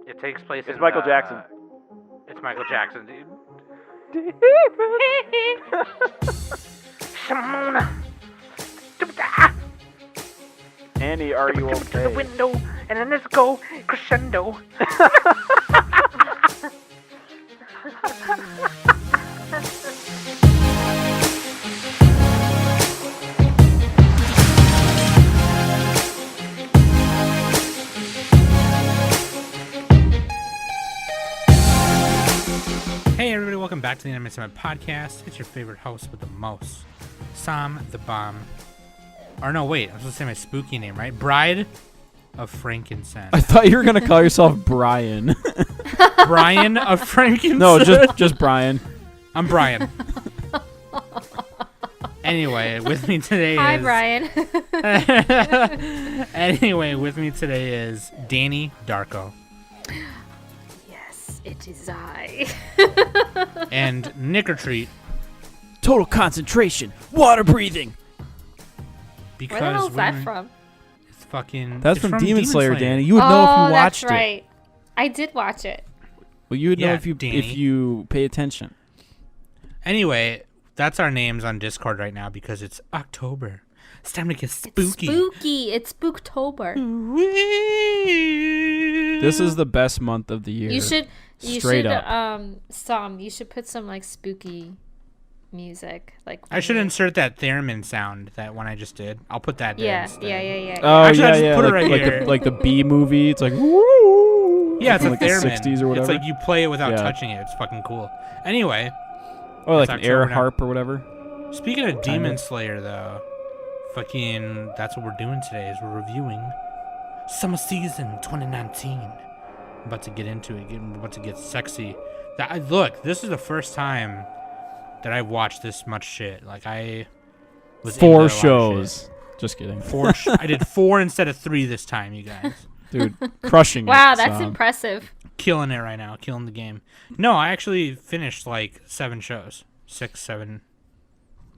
It takes place It's in... Michael Jackson. It's Michael Jackson, dude. Simona. Annie, are you To the okay? window, and then let's go crescendo. Hey everybody, welcome back to the Anime Summit Podcast. It's your favorite host with the most, Sam the Bomb. Or no, wait, I'm supposed to say my spooky name, right? Bride of Frankincense. I thought you were gonna call yourself Brian. Brian of Frankincense? No, just Brian. I'm Brian. Anyway, with me today Hi, is... Brian. Anyway, with me today is Danny Darko. Yes, it is I. And Nickertreat. Total concentration, water breathing. Because Where the hell is that women- from? It's fucking... That's it's from Demon Slayer, Slayer. Danny. You would know if you watched that's right. I did watch it. it. Well, you would know Yeah, if Danny. you pay attention. Anyway, that's our names on Discord right now because it's October. It's time to get spooky. It's spooky. It's Spooktober. This is the best month of the year. You should Straight up. you should put some like spooky music. Like I should insert that theremin sound, that one I just did. I'll put that there Yeah. instead. Oh Actually, I yeah, just yeah. put it Like, right like here. the the B movie. It's like woo. Yeah, it's from a like the theremin. 60s or whatever. It's like you play it without Yeah. touching it. It's fucking cool. Anyway, or like it's an air October now. harp or whatever. speaking of Demon Slayer, though, fucking that's what we're doing today. Is we're reviewing Summer Season 2019. I'm about to get into it. I'm about to get sexy. Look, this is the first time that I've watched this much shit. Like I was into a 4 lot of shows. shit. Just kidding. I did 4 instead of 3 this time, you guys. Dude, crushing it. Wow, that's Sam. impressive. Killing it right now, killing the game. No, I actually finished like 7 shows. 6, 7,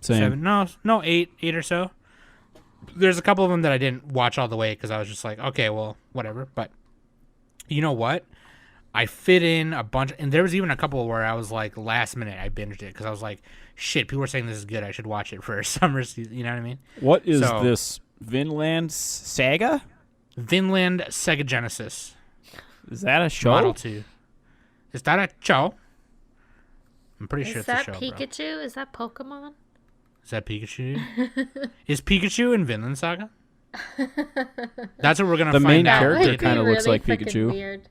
Same. 7. No, 8 or so. There's a couple of them that I didn't watch all the way because I was just like, okay, well, whatever. But you know what? I fit in a bunch, and there was even a couple where I was like, last minute, I binged it because I was like, shit, people are saying this is good. I should watch it for summer season. You know what I mean? What is So- this? Vinland Saga? Vinland Saga Genesis Is that a show? Model 2. Is that a show? I'm pretty sure Is it's a that show, bro. Pikachu? Is that Pokemon? Is that Pikachu? Is Pikachu in Vinland Saga? That's what we're gonna The find main out. character That would be kinda looks really like frickin' Pikachu. Weird.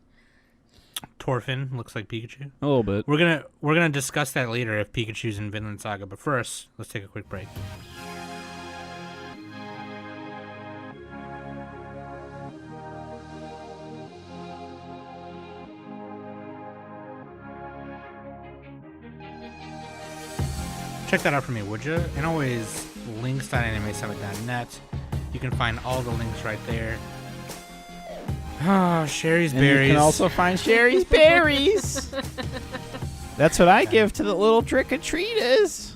Thorfinn looks like Pikachu. A little bit. We're gonna discuss that later if Pikachu's in Vinland Saga. But first, let's take a quick break. Check that out for me, would you? And always links.animesummit.net. You can find all the links right there. Oh, Sherry's And berries. you can also find Sherry's berries. That's what I give to the little trick-or-treaters.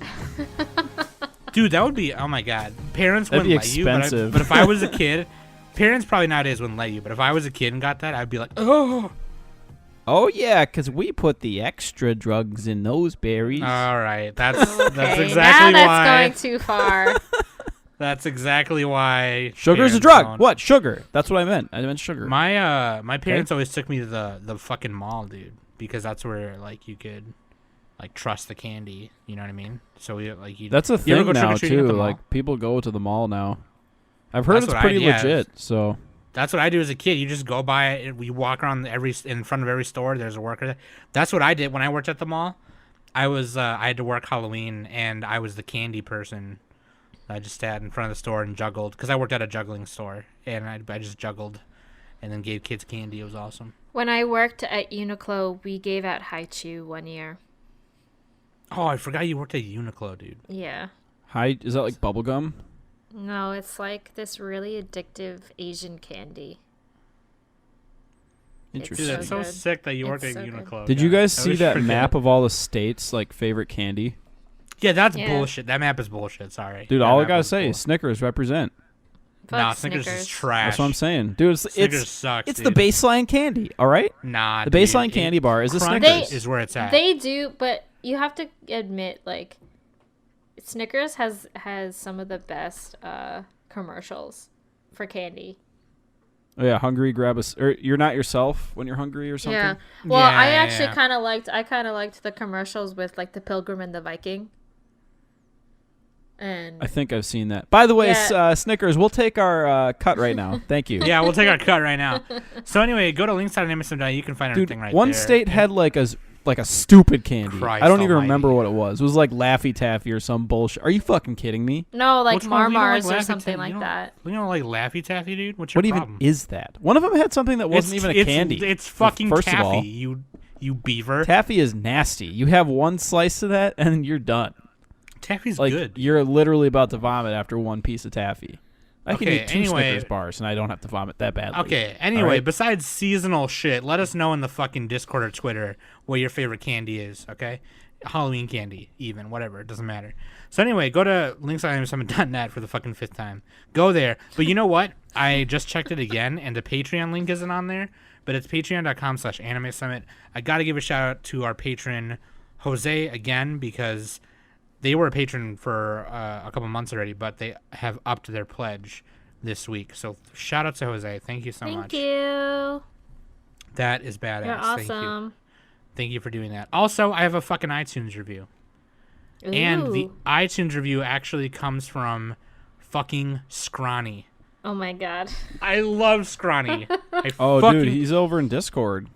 Dude, that would be, oh my god. Parents That'd wouldn't be let you, expensive. but if I was a kid, parents probably nowadays wouldn't let you, but if I was a kid and got that, I'd be like, oh. Oh, yeah, because we put the extra drugs in those berries. All right, that's Okay, exactly now why. that's going too far. That's exactly why. Sugar's a parents drug. don't- What? Sugar. That's what I meant. I meant sugar. My parents always took me to the fucking mall, dude, because that's where like you could like trust the candy. You know what I mean? So we like you. That's a you ever thing go now, trick-or-treating at too. the mall? Like, people go to the mall now. I've heard That's it's what I- pretty yeah. legit, so... That's what I do as a kid. You just go by it. We walk around in front of every store. There's a worker there. That's what I did when I worked at the mall. I had to work Halloween, and I was the candy person. I just sat in front of the store and juggled because I worked at a juggling store, and I just juggled, and then gave kids candy. It was awesome. When I worked at Uniqlo, we gave out Haichu one year. Oh, I forgot you worked at Uniqlo, dude. Yeah. Is that like bubblegum? No, it's like this really addictive Asian candy. Interesting. Dude, that's so good. sick that you worked It's at so good. Uniqlo. Did you guys I see wish that I could. map of all the states' like favorite candy? Yeah, that's Yeah. bullshit. That map is bullshit. Sorry, Dude, That all I map gotta was say bull- is Snickers represent. Nah, Snickers is trash. That's what I'm saying, dude. Snickers sucks. It's dude. the baseline candy. All right. Nah, the baseline candy bar is a Crunch Snickers. is where it's at. They do, but you have to admit, like, Snickers has some of the best commercials for candy. Oh, yeah, hungry, grab a... Or you're not yourself when you're hungry or something? Yeah. Well, Yeah, I yeah, actually yeah. kind of liked the commercials with, like, the Pilgrim and the Viking. And I think I've seen that. By the way, Yeah. Snickers, we'll take our cut right now. Thank you. Yeah, we'll take our cut right now. So anyway, go to links.animation.com. You can find Dude, everything right one there. state had like a stupid candy. Christ I don't even almighty. remember what it was. It was like Laffy Taffy or some bullshit. Are you fucking kidding me? no, like Which one? You don't like Marmars or Laffy something Taffy? like You don't- that. You don't like Laffy Taffy, dude? What's your What problem? even is that? One of them had something that wasn't even a candy. It's fucking First taffy. of all, You beaver. taffy is nasty. You have one slice of that and you're done. Taffy's Like good. you're literally about to vomit after one piece of taffy. I can Okay, eat two anyway- Snickers bars and I don't have to vomit that badly. Okay, anyway, All right? besides seasonal shit, let us know in the fucking Discord or Twitter what your favorite candy is, okay? Halloween candy, even, whatever, it doesn't matter. So anyway, go to links.animesummit.net for the fucking 5th time. Go there. But you know what? I just checked it again, and the Patreon link isn't on there, but it's patreon.com/animesummit. I gotta give a shout out to our patron, Jose, again, because they were a patron for a couple months already, but they have upped their pledge this week. So shout out to Jose. Thank you so much. Thank you. That is badass. You're Thank you. awesome. Thank you for doing that. Also, I have a fucking iTunes review. And the Ooh. iTunes review actually comes from fucking Scrawny. Oh my god. I love Scrawny. Oh, fucking, dude, he's over in Discord.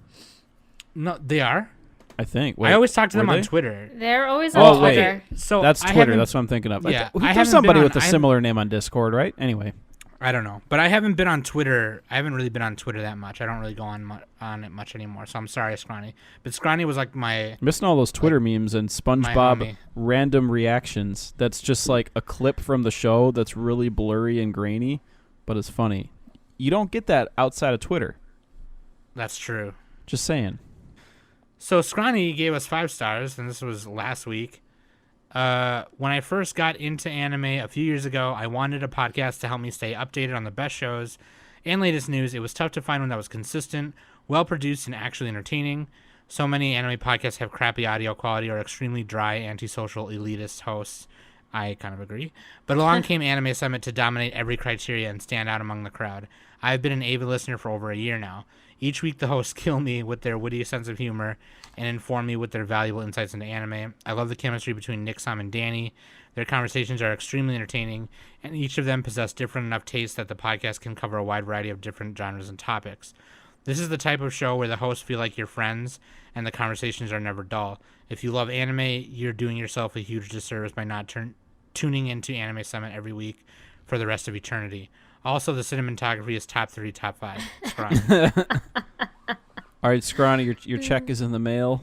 No, they are? I think. Wait, I always talk to them were on they? Twitter. They're always Oh, on wait. Twitter. So That's I Twitter. haven't- That's what I'm thinking of. Yeah, I There's haven't somebody been with on- a I similar name on Discord, right? Anyway. I don't know, but I haven't been on Twitter. I haven't really been on Twitter that much. I don't really go on it much anymore. So I'm sorry, Scrawny. But Scrawny was like my Missing all those Twitter memes and SpongeBob homie. random reactions. That's just like a clip from the show that's really blurry and grainy, but it's funny. You don't get that outside of Twitter. That's true. Just saying. So Scrawny gave us 5 stars, and this was last week. When I first got into anime a few years ago, I wanted a podcast to help me stay updated on the best shows and latest news. It was tough to find one that was consistent, well-produced, and actually entertaining. So many anime podcasts have crappy audio quality or extremely dry, antisocial, elitist hosts. I kind of agree. But along came Anime Summit to dominate every criteria and stand out among the crowd. I've been an avid listener for over a year now. Each week the hosts kill me with their witty sense of humor and inform me with their valuable insights into anime. I love the chemistry between Nick, Sam, and Danny. Their conversations are extremely entertaining, and each of them possess different enough tastes that the podcast can cover a wide variety of different genres and topics. This is the type of show where the hosts feel like your friends, and the conversations are never dull. If you love anime, you're doing yourself a huge disservice by not tuning into Anime Summit every week for the rest of eternity. Also, the cinematography is top 3, top 5. Scrawny. All right, Scrawny, your check is in the mail.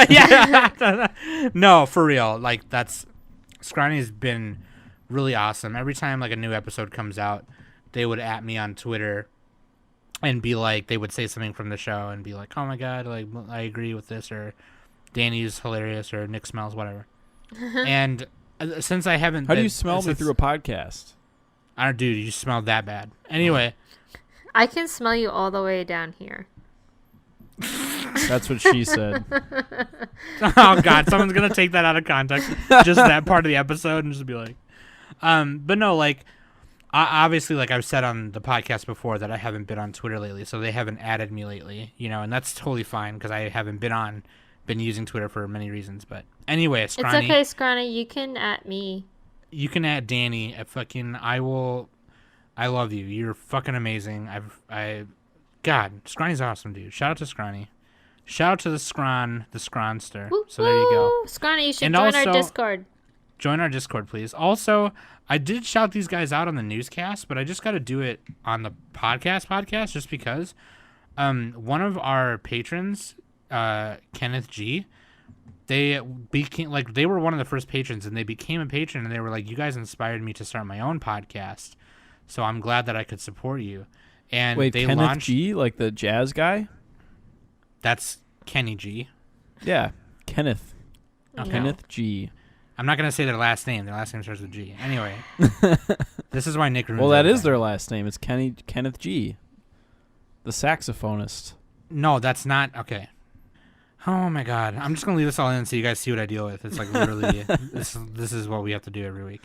Yeah. No, for real. Like, that's Scrawny's been really awesome. Every time like a new episode comes out, they would at me on Twitter and be like, they would say something from the show and be like, "Oh my god, like I agree with this," or "Danny's hilarious," or "Nick smells," whatever. And since I haven't, How do you smell me through a podcast? I don't, dude. You smell that bad. Anyway. I can smell you all the way down here. That's what she said. Oh god, someone's gonna take that out of context, just that part of the episode, and just be like, but no, like, obviously, like I've said on the podcast before that I haven't been on Twitter lately, so they haven't added me lately, you know, and that's totally fine because I haven't been using Twitter for many reasons. But anyway, Scrawny, It's okay, Scrawny. You can at me. you can add Danny at fucking. I love you. You're fucking amazing. God, Scrawny's awesome, dude. Shout out to Scrawny. Shout out to the Scronster. Woo, So there you go. woo. Scrawny, you should And join also- our Discord. Join our Discord, please. Also, I did shout these guys out on the newscast, but I just got to do it on the podcast just because. One of our patrons, Kenneth G, they were one of the first patrons, and they became a patron, and they were like, "You guys inspired me to start my own podcast, so I'm glad that I could support you." And Wait, they Kenneth launched. G, like the jazz guy? That's Kenny G. Yeah, Kenneth. Okay. Kenneth G. I'm not gonna say their last name. Their last name starts with G. Anyway, this is why Nick ruins. Well, that is everything. their last name. It's Kenneth G, the saxophonist. No, that's not okay. Oh my God, I'm just gonna leave this all in so you guys see what I deal with. It's like literally this is what we have to do every week.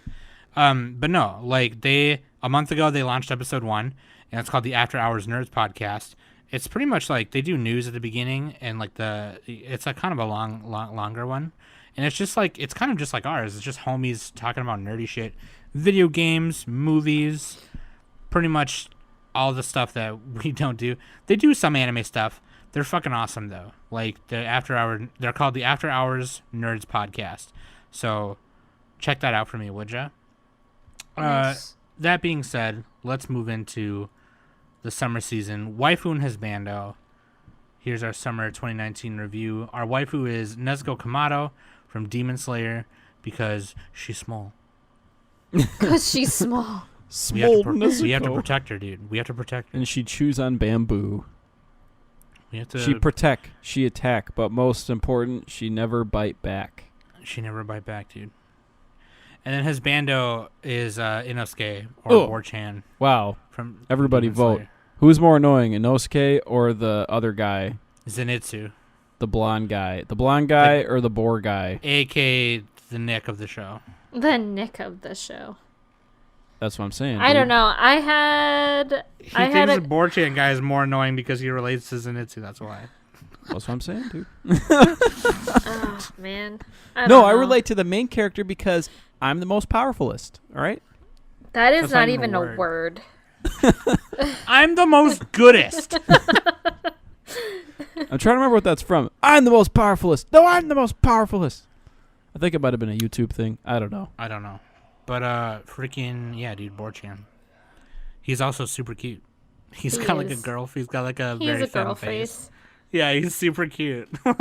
But no, like a month ago they launched episode 1, and it's called the After Hours Nerds Podcast. It's pretty much like they do news at the beginning, and like it's like kind of a longer one, and it's just like it's kind of just like ours. It's just homies talking about nerdy shit, video games, movies, pretty much all the stuff that we don't do. They do some anime stuff. They're fucking awesome though. Like they're called the After Hours Nerds Podcast. So check that out for me, would ya? Nice. That being said, let's move into the summer season. Waifu and Husbando. Here's our summer 2019 review. Our waifu is Nezuko Kamado from Demon Slayer because she's small. Because she's small. We have, Small we have to Nezuko. protect her, dude. We have to protect her. And she chews on bamboo. We have to. She protect, she attack, but most important, she never bite back. She never bite back, dude. And then Husbando is Inosuke or Borchan Wow. from Everybody Demon vote. Slayer. Who's more annoying, Inosuke or the other guy? Zenitsu, The blonde guy. The blonde guy or the boar guy? a.k.a. the Nick of the show. The Nick of the show. That's what I'm saying. I dude. don't know. I had He thinks a the Borchan guy is more annoying because he relates to Zenitsu. That's why. That's what I'm saying, dude. oh man. No, don't I know. relate to the main character because I'm the most powerfulest. All right? That is That's not not even even a a word. I'm the most goodest. I'm trying to remember what that's from. I'm the most powerfulest. No, I'm the most powerfulest. I think it might have been a YouTube thing. I don't know. I don't know. But freaking yeah, dude, Borchan. He's also super cute. He's He got like a is. girl. He's got like a He very has a femme girl face. face. Yeah, he's super cute. And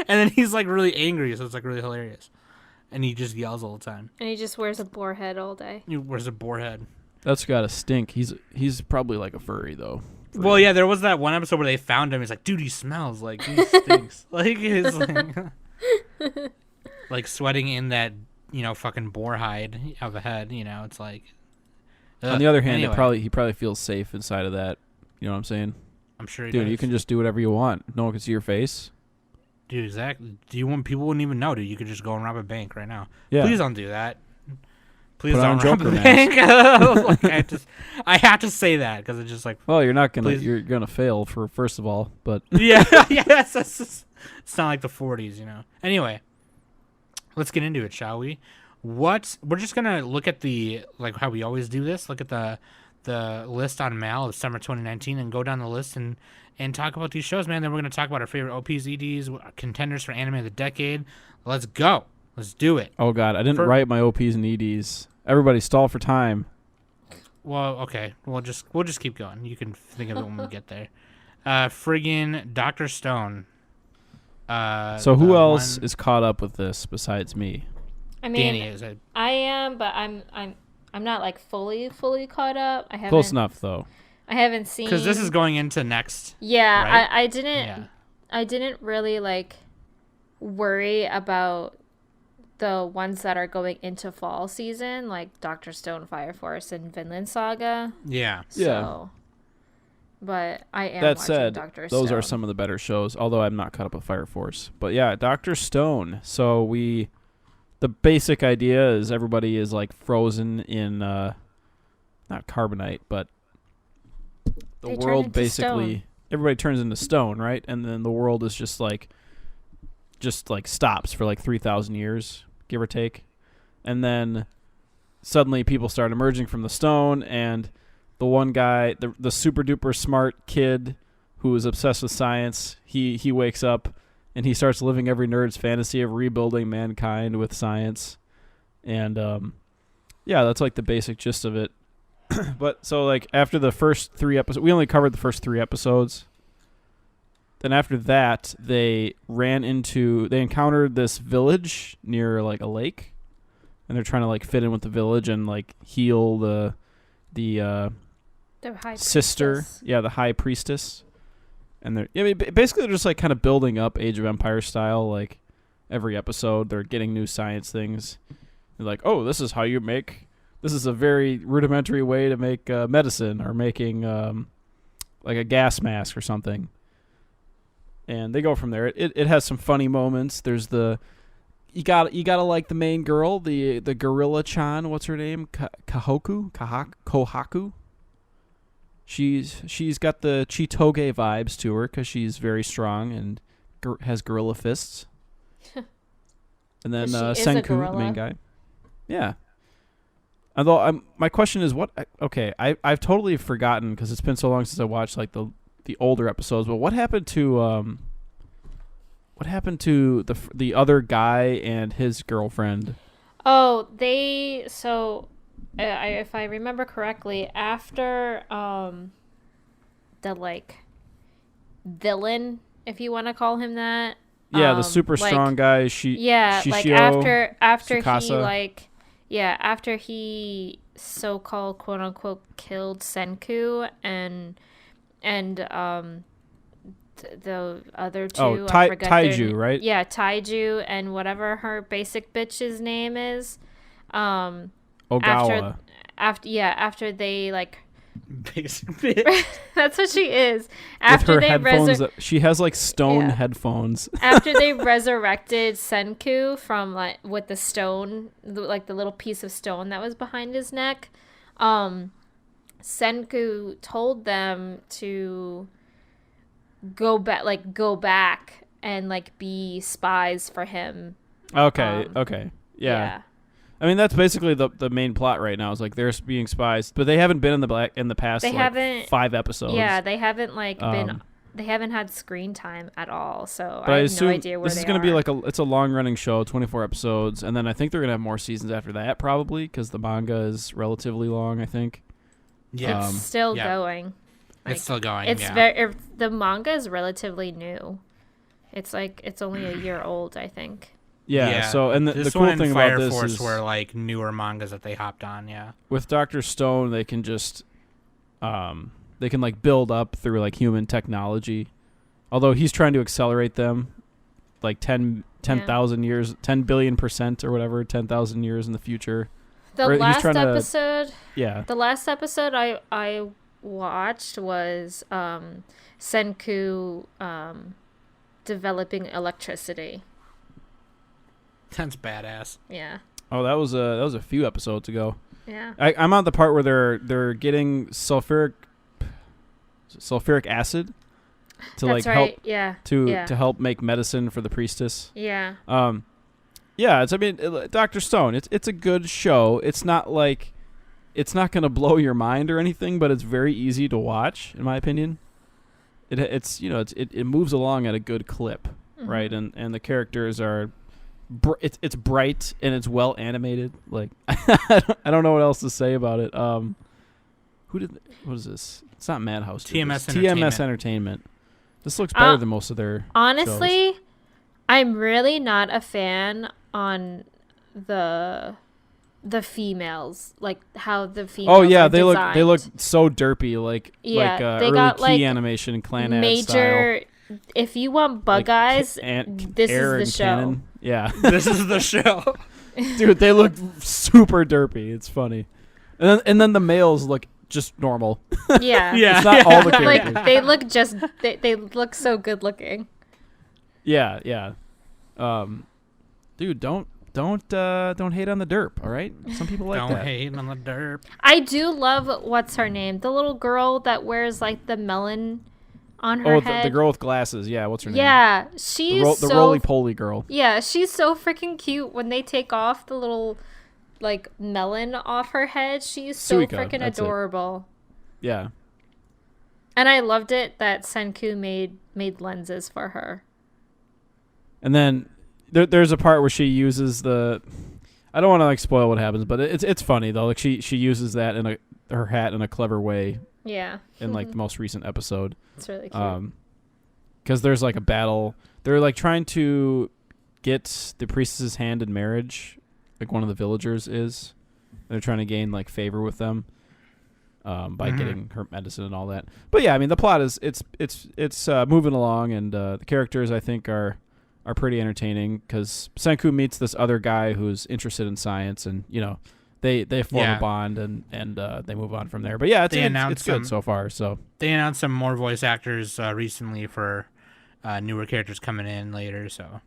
then he's like really angry, so it's like really hilarious. And he just yells all the time. And he just wears a boar head all day. He wears a boar head. That's gotta stink. He's probably like a furry though. Well, yeah, there was that one episode where they found him. He's like, dude, he smells like he stinks. Like he's like sweating in that fucking boar hide of a head. It's like. On the other hand, anyway, he probably feels safe inside of that. You know what I'm saying? I'm sure he Dude, does. you can just do whatever you want. No one can see your face. Dude, exactly. People wouldn't even know, dude. You could just go and rob a bank right now. Yeah. Please don't do that. Please Put on don't rob Joker a bank. Like, I have to say that because it's just like, Well, you're not gonna. Please. You're gonna fail for first of all, but yeah, that's just, it's not like the 40s, Anyway, let's get into it, shall we? We're just gonna look at the how we always do this. Look at the list on Mal of summer 2019 and go down the list and talk about these shows, man. Then we're gonna talk about our favorite OPs, EDs, contenders for anime of the decade. Let's go. Let's do it. oh god, I didn't write my OPs and EDs. Everybody, stall for time. Well, okay. We'll just keep going. You can think of it when we get there. Friggin' Dr. Stone. So who else is caught up with this besides me? I mean, Danny is. I am, but I'm not like fully caught up. I haven't. Close enough though. I haven't seen. Because this is going into next. Yeah, right? I didn't. Yeah. I didn't really worry about the ones that are going into fall season, like Dr. Stone, Fire Force, and Vinland Saga. Yeah. So, but I am. That watching said, Dr. those Stone. are some of the better shows. Although I'm not caught up with Fire Force, but yeah, Dr. Stone. So the basic idea is everybody is frozen in not carbonite, but the They turn world into basically stone. everybody turns into stone, right? And then the world is just stops for 3,000 years, give or take. And then suddenly people start emerging from the stone, and the one guy, the super duper smart kid who is obsessed with science, he wakes up and he starts living every nerd's fantasy of rebuilding mankind with science. And yeah, that's the basic gist of it. But so after the first 3 episodes, we only covered the first 3 episodes. Then after that, they encountered this village near a lake, and they're trying to fit in with the village and heal the high sister, priestess. yeah, the high priestess. And basically they're just kind of building up Age of Empires style, every episode. They're getting new science things. They're like, oh, this is how you make. This is a very rudimentary way to make medicine or making like a gas mask or something. And they go from there. It has some funny moments. There's you gotta like the main girl, the gorilla chan. What's her name? Kohaku. She's got the Chitoge vibes to her because she's very strong and has gorilla fists. And then Senku, the main guy. Yeah. Although my question is what? Okay, I've totally forgotten because it's been so long since I watched like the older episodes. But what happened to the other guy and his girlfriend? Oh, if I remember correctly, after the like villain, if you want to call him that. Yeah, the super strong guy. Shishio, after Tsukasa. after he so-called quote unquote killed Senku and the other two. Oh, I forget Taiju, right? Yeah, Taiju and whatever her basic bitch's name is. Ogawa. After they like. Basic bitch. That's what she is. After with her they headphones, she has like stone headphones. After they resurrected Senku from like with the stone, like the little piece of stone that was behind his neck, Senku told them to go back and like be spies for him. Okay. Yeah. I mean, that's basically the main plot right now. Is like they're being spies, but they haven't been in the past. They haven't 5 episodes. Yeah, they haven't been. They haven't had screen time at all. So but I have no idea where this they is going to be are. like it's a long running show, 24 episodes, and then I think they're going to have more seasons after that probably because the manga is relatively long. I think. Yeah, It's still going. It's still going. It's yeah. the manga is relatively new. It's only a year old, I think. Yeah. So and the this cool one and thing Fire about this Force is were like newer mangas that they hopped on. Yeah. with Dr. Stone, they can just they can like build up through like human technology. Although he's trying to accelerate them like 10,000 years, 10 billion% or whatever, 10,000 years in the future. The last episode I watched was Senku developing electricity. That's badass. Yeah. Oh, that was a few episodes ago. Yeah. I'm on the part where they're getting sulfuric acid to That's like right. help Yeah. to help make medicine for the priestess. Yeah. Yeah, Dr. Stone, it's a good show. It's not going to blow your mind or anything, but it's very easy to watch in my opinion. It moves along at a good clip, Mm-hmm. right? And the characters are it's bright and it's well animated. Like I don't know what else to say about it. What is this? It's not Madhouse. TMS Entertainment. This looks better than most of their honestly shows. I'm really not a fan on the females, like how the females. Oh yeah, are they designed. look so derpy, like they early got key like animation, clan ad major. style. If you want bug eyes, this is the show. Cannon. Yeah, This is the show. dude, they look super derpy. It's funny, and then the males look just normal. Yeah, Yeah. It's not all the characters. like they look they look so good looking. Yeah. Dude, don't hate on the derp. All right, some people like Don't that. hate on the derp. I do love what's her name, the little girl that wears like the melon on her Oh, head. the girl with glasses. Yeah, what's her name? Yeah, she's the so roly poly girl. Yeah, she's so freaking cute when they take off the little like melon off her head. She's so Suika, freaking that's it. adorable. Yeah. And I loved it that Senku made lenses for her. And then there's a part where she uses the. I don't want to like spoil what happens, but it's funny though. Like she uses that in her hat in a clever way Yeah. in like the most recent episode. It's really cute. Because there's like a battle. They're like trying to get the priestess's hand in marriage, like one of the villagers is. They're trying to gain like favor with them by getting her medicine and all that. But yeah, I mean the plot is it's moving along, and the characters I think are are pretty entertaining because Senku meets this other guy who's interested in science, and they form a bond and they move on from there. But yeah, it's good so far. So they announced some more voice actors recently for newer characters coming in later. So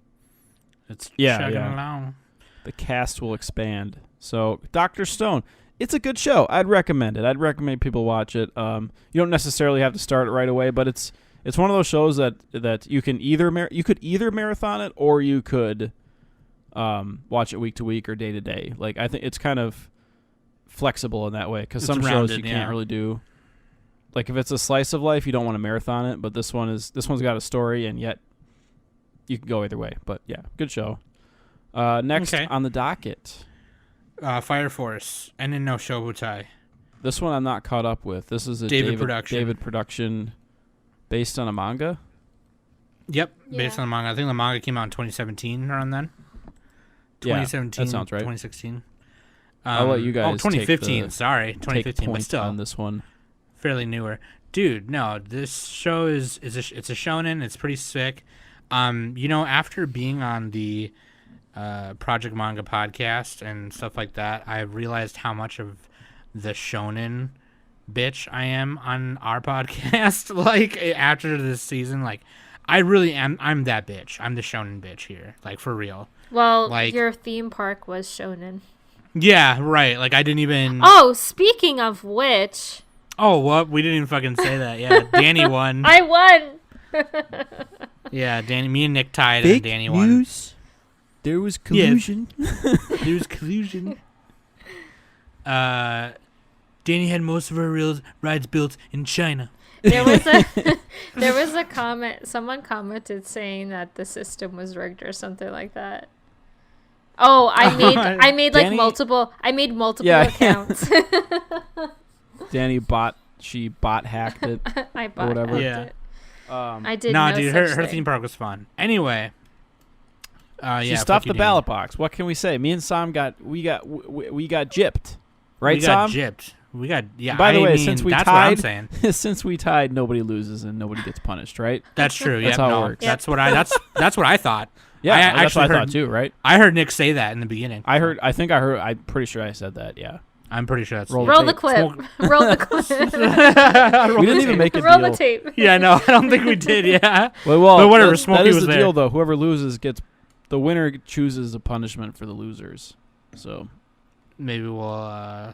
it's chugging along. The cast will expand. So Dr. Stone, it's a good show. I'd recommend it. I'd recommend people watch it. You don't necessarily have to start it right away, but it's one of those shows that you can either marathon it or you could watch it week to week or day to day. Like I think it's kind of flexible in that way because some shows you can't really do. Like if it's a slice of life, you don't want to marathon it, but this one's got a story and yet you can go either way. But yeah, good show. Next on the docket, Fire Force and in no Shobutai. This one I'm not caught up with. This is a David production. Based on a manga? Yep, based on a manga. I think the manga came out in 2017, around then. 2017, that sounds right. 2016. I'll let you guys 2015, sorry. 2015, but still. On this one. Fairly newer. Dude, no, this show it's a shonen. It's pretty sick. After being on the Project Manga podcast and stuff like that, I realized how much of the shonen bitch I am on our podcast. Like after this season, like I really am. I'm that bitch. I'm the shonen bitch here, like for real. Well, like your theme park was shonen. Yeah, right. Like I didn't even. Oh, speaking of which. Oh, what? We didn't even fucking say that. Yeah, Danny won. I won. Yeah, Danny. Me and Nick tied, and Danny won. There was collusion. Yeah. There was collusion. Danny had most of her rides built in China. There was a comment. Someone commented saying that the system was rigged or something like that. Oh, I made like Danny, multiple. I made multiple accounts. Danny bot hacked it. I bot whatever. hacked it. I did. No, dude, her theme park was fun. Anyway. She stuffed the ballot box. What can we say? Me and Sam got gypped. Right, Sam? We got gypped. We got By the way, since we that's tied, what I'm saying. Since we tied, nobody loses and nobody gets punished, right? That's true. That's how it works. That's what I thought. Yeah, that's what I thought too, right? I heard Nick say that in the beginning. I'm pretty sure I said that. Yeah. I'm pretty sure that's Roll the clip. Roll the clip. We didn't even make a Roll deal. the tape. Yeah, no, I don't think we did. Yeah. Well, but whatever. Smokey that is was the there. deal, though. Whoever loses the winner chooses the punishment for the losers. So maybe we'll.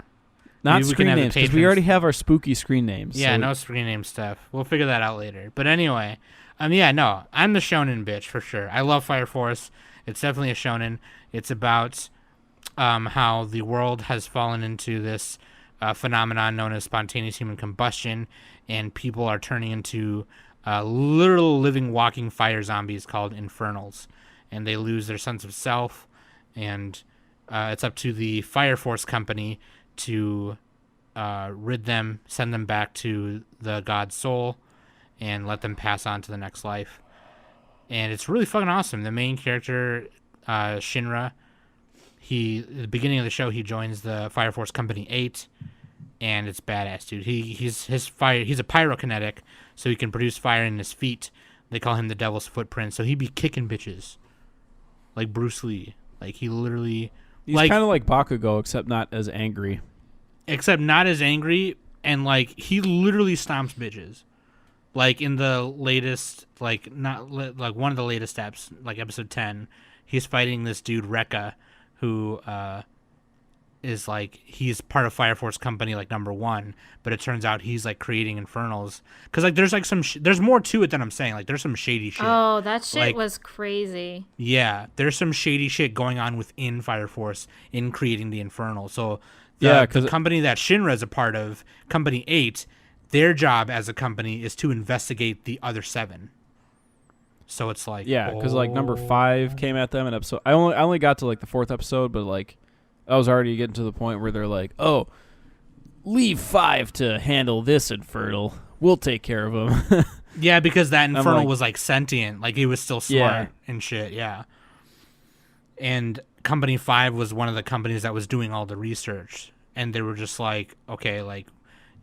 Not screen names, because we already have our spooky screen names. Yeah, so no screen name stuff. We'll figure that out later. But anyway, I'm the shonen bitch for sure. I love Fire Force. It's definitely a shonen. It's about how the world has fallen into this phenomenon known as spontaneous human combustion, and people are turning into literal living, walking fire zombies called infernals, and they lose their sense of self, and it's up to the Fire Force company to rid them, send them back to the god soul, and let them pass on to the next life. And it's really fucking awesome. The main character, Shinra, at the beginning of the show, he joins the Fire Force Company 8, and it's badass, dude. He's a pyrokinetic, so he can produce fire in his feet. They call him the Devil's Footprint, so he be kicking bitches like Bruce Lee. Like he literally. He's kind of like Bakugo, except not as angry. Except not as angry, and like he literally stomps bitches. Like in the latest, like one of the latest steps, like episode 10, he's fighting this dude Rekka, who is like he's part of Fire Force Company like number 1, but it turns out he's like creating infernals. Cause like there's like there's more to it than I'm saying. Like there's some shady shit. Oh, that shit was crazy. Yeah, there's some shady shit going on within Fire Force in creating the infernal. So the company that Shinra is a part of, Company 8, their job as a company is to investigate the other 7. So it's like because like number 5 came at them in episode. I only got to like the 4th episode, but like I was already getting to the point where they're like, oh, leave 5 to handle this infernal. We'll take care of him. Yeah, because that infernal was like sentient, like it was still smart and shit. Yeah, and Company 5 was one of the companies that was doing all the research, and they were just like, okay, like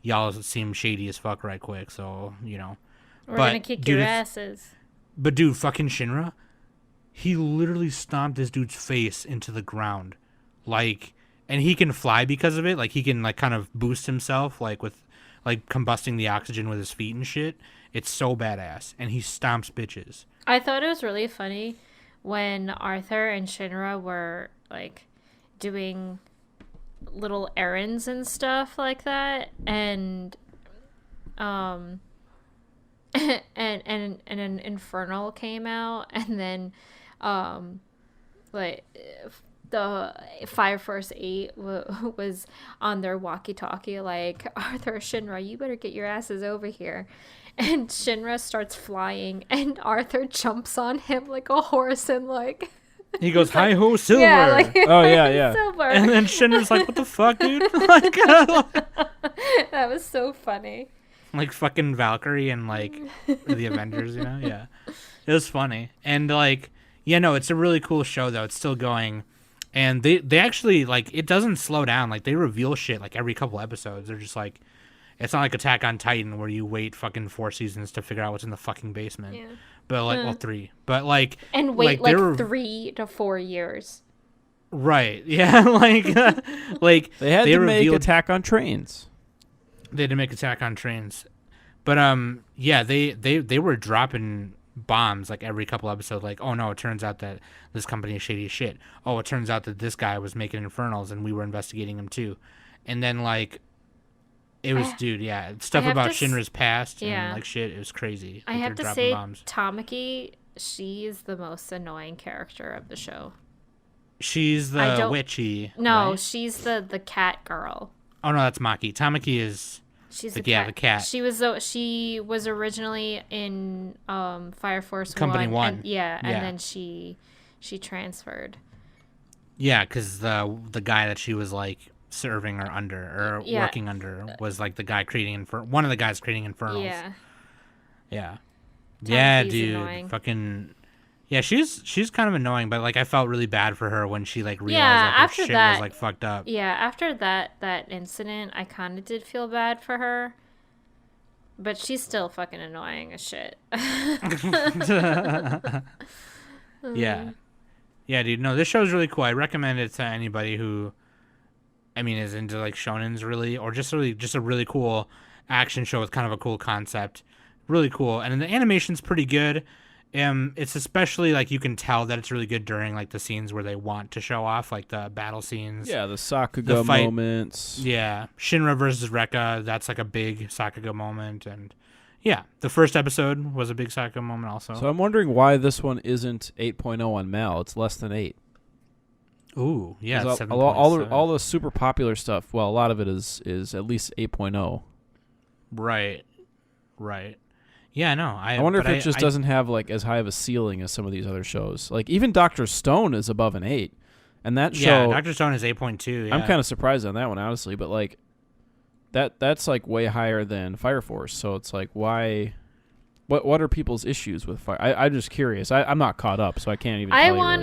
y'all seem shady as fuck right quick, so we're gonna kick your asses. But dude, fucking Shinra, he literally stomped this dude's face into the ground, like, and he can fly because of it. Like, he can like kind of boost himself, like with like combusting the oxygen with his feet and shit. It's so badass, and he stomps bitches. I thought it was really funny when Arthur and Shinra were like doing little errands and stuff like that, and and an infernal came out, and then like the Fire Force 8 was on their walkie-talkie like, Arthur, Shinra, you better get your asses over here. And Shinra starts flying, and Arthur jumps on him like a horse, and like he goes, "Hi ho, Silver!" Yeah, like, Oh yeah. Silver. And then Shinra's like, "What the fuck, dude?" Like, That was so funny. like fucking Valkyrie and like the Avengers, you know? Yeah, it was funny, and like, yeah, no, it's a really cool show though. It's still going, and they actually like it doesn't slow down. Like they reveal shit like every couple episodes. They're just like. It's not like Attack on Titan where you wait fucking 4 seasons to figure out what's in the fucking basement. Yeah. But like, well, 3. But like, and wait like 3 to 4 years. Right? Yeah. Like They had to make revealed, Attack on Trains. They had to make Attack on Trains, but yeah, they were dropping bombs like every couple episodes. Like, oh no, it turns out that this company is shady as shit. Oh, it turns out that this guy was making infernals and we were investigating him too. And then like. It was, dude, yeah. Stuff about Shinra's past and, like, shit. It was crazy. I like, have to say, Tamaki, she is the most annoying character of the show. She's the witchy. No, right? She's the cat girl. Oh, no, that's Maki. Tamaki is... She's the cat. She was originally in Fire Force Company 1. And, and then she transferred. Yeah, because the guy that she was, like... serving or under or working under was like the guy creating one of the guys creating infernals. Yeah, dude, annoying. Fucking yeah, she's kind of annoying, but like I felt really bad for her when she like realized like, her shit was like fucked up. Yeah, after that incident, I kind of did feel bad for her, but she's still fucking annoying as shit. Yeah, dude. No, this show's really cool. I recommend it to anybody who. I mean, is into like shonens really, or just a really cool action show with kind of a cool concept, really cool. And the animation's pretty good. It's especially like you can tell that it's really good during like the scenes where they want to show off like the battle scenes. Yeah, the Sakuga moments. Yeah, Shinra versus Rekka, that's like a big Sakuga moment, and yeah, the first episode was a big Sakuga moment also. So I'm wondering why this one isn't 8.0 on Mal. It's less than 8. Ooh, yeah, all the super popular stuff. Well, a lot of it is at least 8.0. Right. Yeah, no. I wonder if it just doesn't have like as high of a ceiling as some of these other shows. Like even Dr. Stone is above an 8, and that show. Yeah, Dr. Stone is 8.2. Yeah. I'm kind of surprised on that one, honestly. But like that's like way higher than Fire Force. So it's like why. What are people's issues with Fire? I'm just curious. I'm not caught up, so I can't even. I want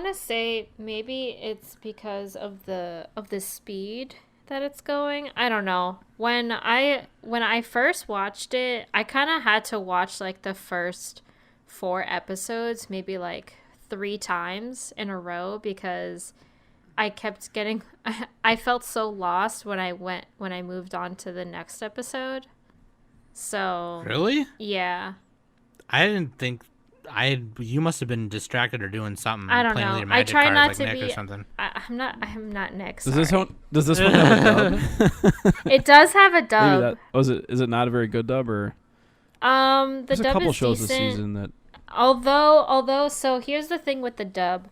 to say maybe it's because of the speed that it's going. I don't know. When I first watched it, I kind of had to watch like the first 4 episodes maybe like 3 times in a row because I kept getting I felt so lost when I moved on to the next episode. So really? Yeah. I didn't think you must have been distracted or doing something. I don't know. I try not to be. Or something. I'm not Nick. Does this one have a dub? It does have a dub. Is it not a very good dub or? The There's dub a couple is shows decent. this season that. Although, so here's the thing with the dub,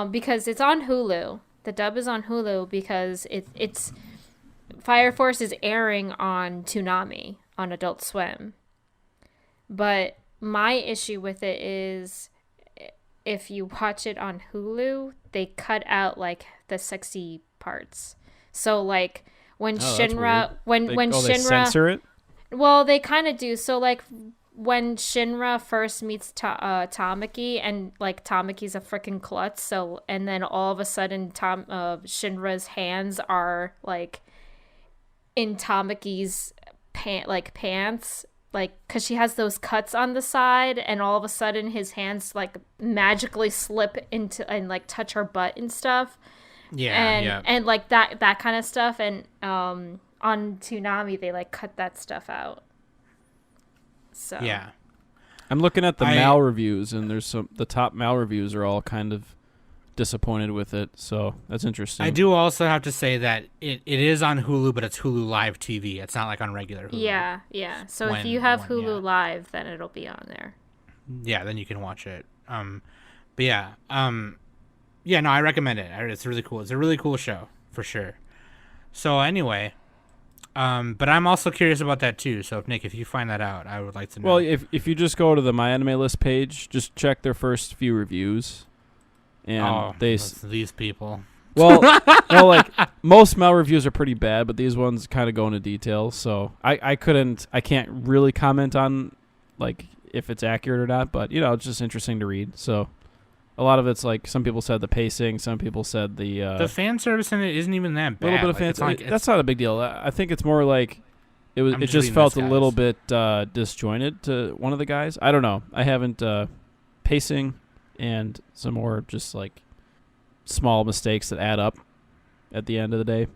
because it's on Hulu. The dub is on Hulu because it's Fire Force is airing on Toonami on Adult Swim, but. My issue with it is if you watch it on Hulu, they cut out like the sexy parts. So like when Shinra they censor it? Well, they kind of do. So like when Shinra first meets Tamaki and like Tamaki's a freaking klutz, so and then all of a sudden Shinra's hands are like in Tamaki's pants like, because she has those cuts on the side, and all of a sudden his hands like magically slip into and like touch her butt and stuff. And like that kind of stuff. And on Toonami they like cut that stuff out. So Yeah. I'm looking at the Mal reviews, and the top Mal reviews are all kind of disappointed with it, so that's interesting. I do also have to say that it is on Hulu, but it's Hulu Live TV. It's not like on regular Hulu. Yeah. So if you have Hulu Live, then it'll be on there. Yeah, then you can watch it. But yeah, no, I recommend it. It's really cool. It's a really cool show for sure. So anyway, but I'm also curious about that too. So Nick, if you find that out, I would like to know. Well, if you just go to the My Anime List page, just check their first few reviews. And these people. Well, like most Mel reviews are pretty bad, but these ones kind of go into detail. So I can't really comment on like if it's accurate or not. But it's just interesting to read. So a lot of it's like some people said the pacing, some people said the fan service in it isn't even that bad. A little bit of fan. That's not a big deal. I think it's more like it just felt a little bit disjointed to one of the guys. I don't know. I haven't pacing. And some more just like small mistakes that add up at the end of the day.